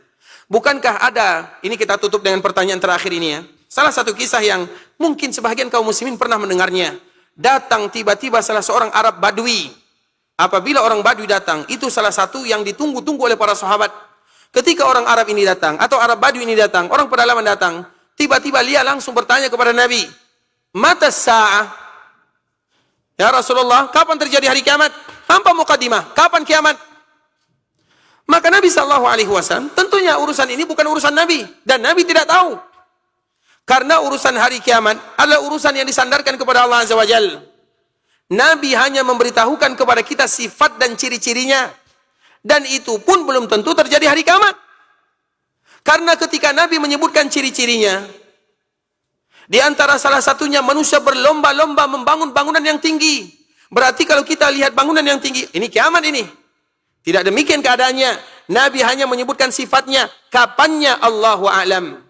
Bukankah ada, ini kita tutup dengan pertanyaan terakhir ini ya. Salah satu kisah yang mungkin sebagian kaum muslimin pernah mendengarnya. Datang tiba-tiba salah seorang Arab Badui. Apabila orang Badui datang, itu salah satu yang ditunggu-tunggu oleh para sahabat. Ketika orang Arab ini datang, atau Arab Badui ini datang, orang pedalaman datang, tiba-tiba dia langsung bertanya kepada Nabi, Mata sa'ah? Ya Rasulullah, kapan terjadi hari kiamat? Tanpa muqaddimah, kapan kiamat? Maka Nabi SAW, tentunya urusan ini bukan urusan Nabi. Dan Nabi tidak tahu. Karena urusan hari kiamat adalah urusan yang disandarkan kepada Allah Azza wa Jalla. Nabi hanya memberitahukan kepada kita sifat dan ciri-cirinya. Dan itu pun belum tentu terjadi hari kiamat. Karena ketika Nabi menyebutkan ciri-cirinya, di antara salah satunya manusia berlomba-lomba membangun bangunan yang tinggi. Berarti kalau kita lihat bangunan yang tinggi, ini kiamat ini. Tidak demikian keadaannya. Nabi hanya menyebutkan sifatnya, kapannya Allahu a'lam.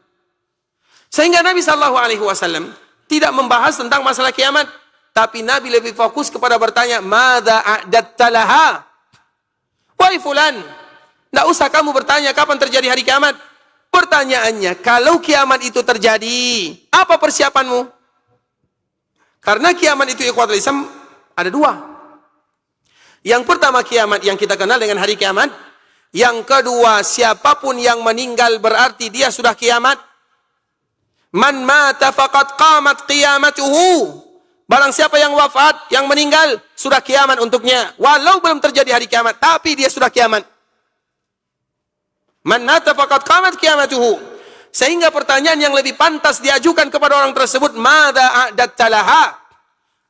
Sehingga Nabi SAW tidak membahas tentang masalah kiamat. Tapi Nabi lebih fokus kepada bertanya, Mada a'datta laha? Wahai fulan, tidak usah kamu bertanya kapan terjadi hari kiamat. Pertanyaannya, kalau kiamat itu terjadi, apa persiapanmu? Karena kiamat itu ikhwatul Islam ada 2. Yang pertama kiamat yang kita kenal dengan hari kiamat. Yang kedua, siapapun yang meninggal berarti dia sudah kiamat. Man mata faqad qamat qiyamatuhu. Barang siapa yang wafat, yang meninggal, sudah kiamat untuknya. Walau belum terjadi hari kiamat, tapi dia sudah kiamat. Man mata faqad qamat qiyamatuhu. Sehingga pertanyaan yang lebih pantas diajukan kepada orang tersebut, Mada a'datta laha?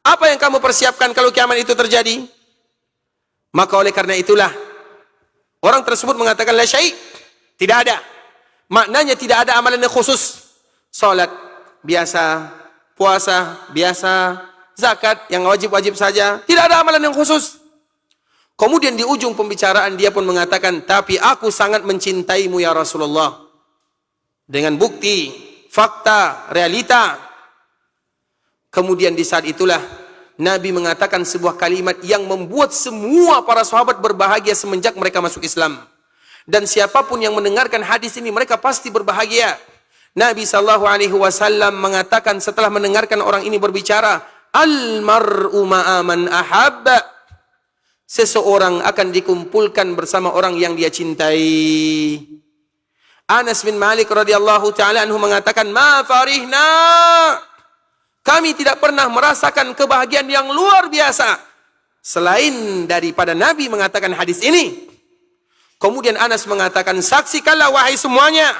Apa yang kamu persiapkan kalau kiamat itu terjadi? Maka oleh karena itulah, orang tersebut mengatakan, La syai', tidak ada. Maknanya tidak ada amalan yang khusus. Salat biasa, puasa biasa, zakat yang wajib-wajib saja, tidak ada amalan yang khusus. Kemudian di ujung pembicaraan dia pun mengatakan, tapi aku sangat mencintaimu ya Rasulullah. Dengan bukti, fakta, realita. Kemudian di saat itulah Nabi mengatakan sebuah kalimat yang membuat semua para sahabat berbahagia semenjak mereka masuk Islam. Dan siapapun yang mendengarkan hadis ini, mereka pasti berbahagia. Nabi SAW mengatakan setelah mendengarkan orang ini berbicara, Al-mar'u ma'aman ahabba. Seseorang akan dikumpulkan bersama orang yang dia cintai. Anas bin Malik radhiyallahu taala anhu mengatakan, "Ma farihna." Kami tidak pernah merasakan kebahagiaan yang luar biasa selain daripada Nabi mengatakan hadis ini. Kemudian Anas mengatakan, "Saksikanlah wahai semuanya.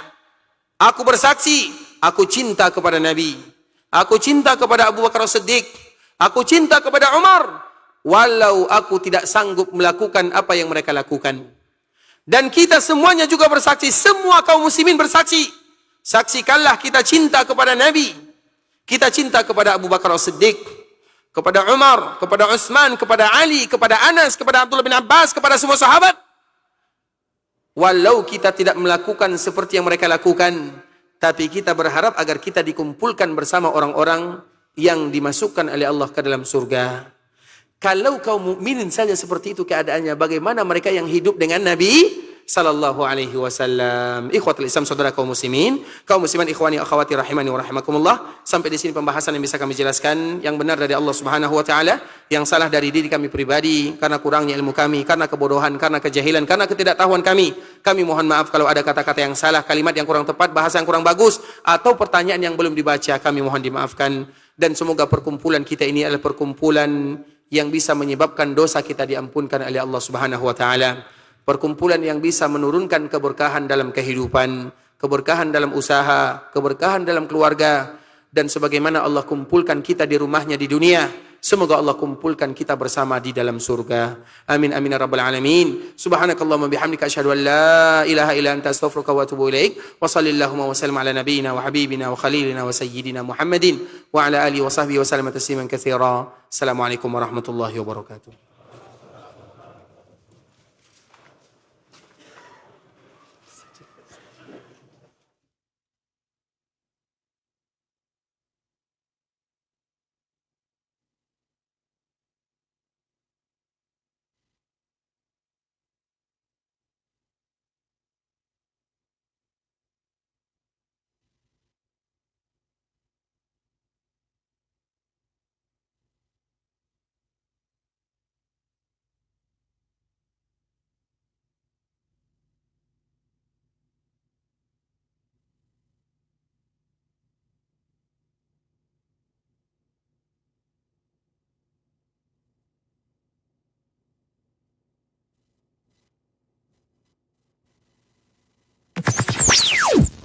Aku bersaksi, aku cinta kepada Nabi. Aku cinta kepada Abu Bakar As-Siddiq. Aku cinta kepada Umar. Walau aku tidak sanggup melakukan apa yang mereka lakukan." Dan kita semuanya juga bersaksi, semua kaum muslimin bersaksi. Saksikanlah kita cinta kepada Nabi. Kita cinta kepada Abu Bakar As-Siddiq, kepada Umar, kepada Utsman, kepada Ali, kepada Anas, kepada Abdullah bin Abbas, kepada semua sahabat. Walau kita tidak melakukan seperti yang mereka lakukan, tapi kita berharap agar kita dikumpulkan bersama orang-orang yang dimasukkan oleh Allah ke dalam surga. Kalau kaum mukminin saja seperti itu keadaannya, bagaimana mereka yang hidup dengan Nabi sallallahu alaihi wasallam? Ikhwatul Islam, saudara kaum muslimin, kaum musliman, ikhwani akhwati rahimani wa rahimakumullah. Sampai di sini pembahasan yang bisa kami jelaskan. Yang benar dari Allah Subhanahu wa taala, yang salah dari diri kami pribadi karena kurangnya ilmu kami, karena kebodohan, karena kejahilan, karena ketidaktahuan kami. Kami mohon maaf kalau ada kata-kata yang salah, kalimat yang kurang tepat, bahasa yang kurang bagus, atau pertanyaan yang belum dibaca, kami mohon dimaafkan. Dan semoga perkumpulan kita ini adalah perkumpulan yang bisa menyebabkan dosa kita diampunkan oleh Allah Subhanahu wa taala. Perkumpulan yang bisa menurunkan keberkahan dalam kehidupan, keberkahan dalam usaha, keberkahan dalam keluarga, dan sebagaimana Allah kumpulkan kita di rumahnya di dunia, semoga Allah kumpulkan kita bersama di dalam surga. Amin amin ya rabbal alamin. Subhanakallahumma bihamdika asyhadu an la ilaha illa anta astaghfiruka wa atubu ilaik. Wa sallallahu wa sallam ala nabiyyina wa habibina wa khalilina wa sayyidina Muhammadin wa ala alihi wa sahbihi wa sallam tasliman katsira. Assalamualaikum warahmatullahi wabarakatuh.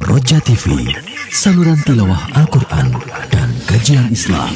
Roja TV, saluran tilawah Al-Quran dan kajian Islam.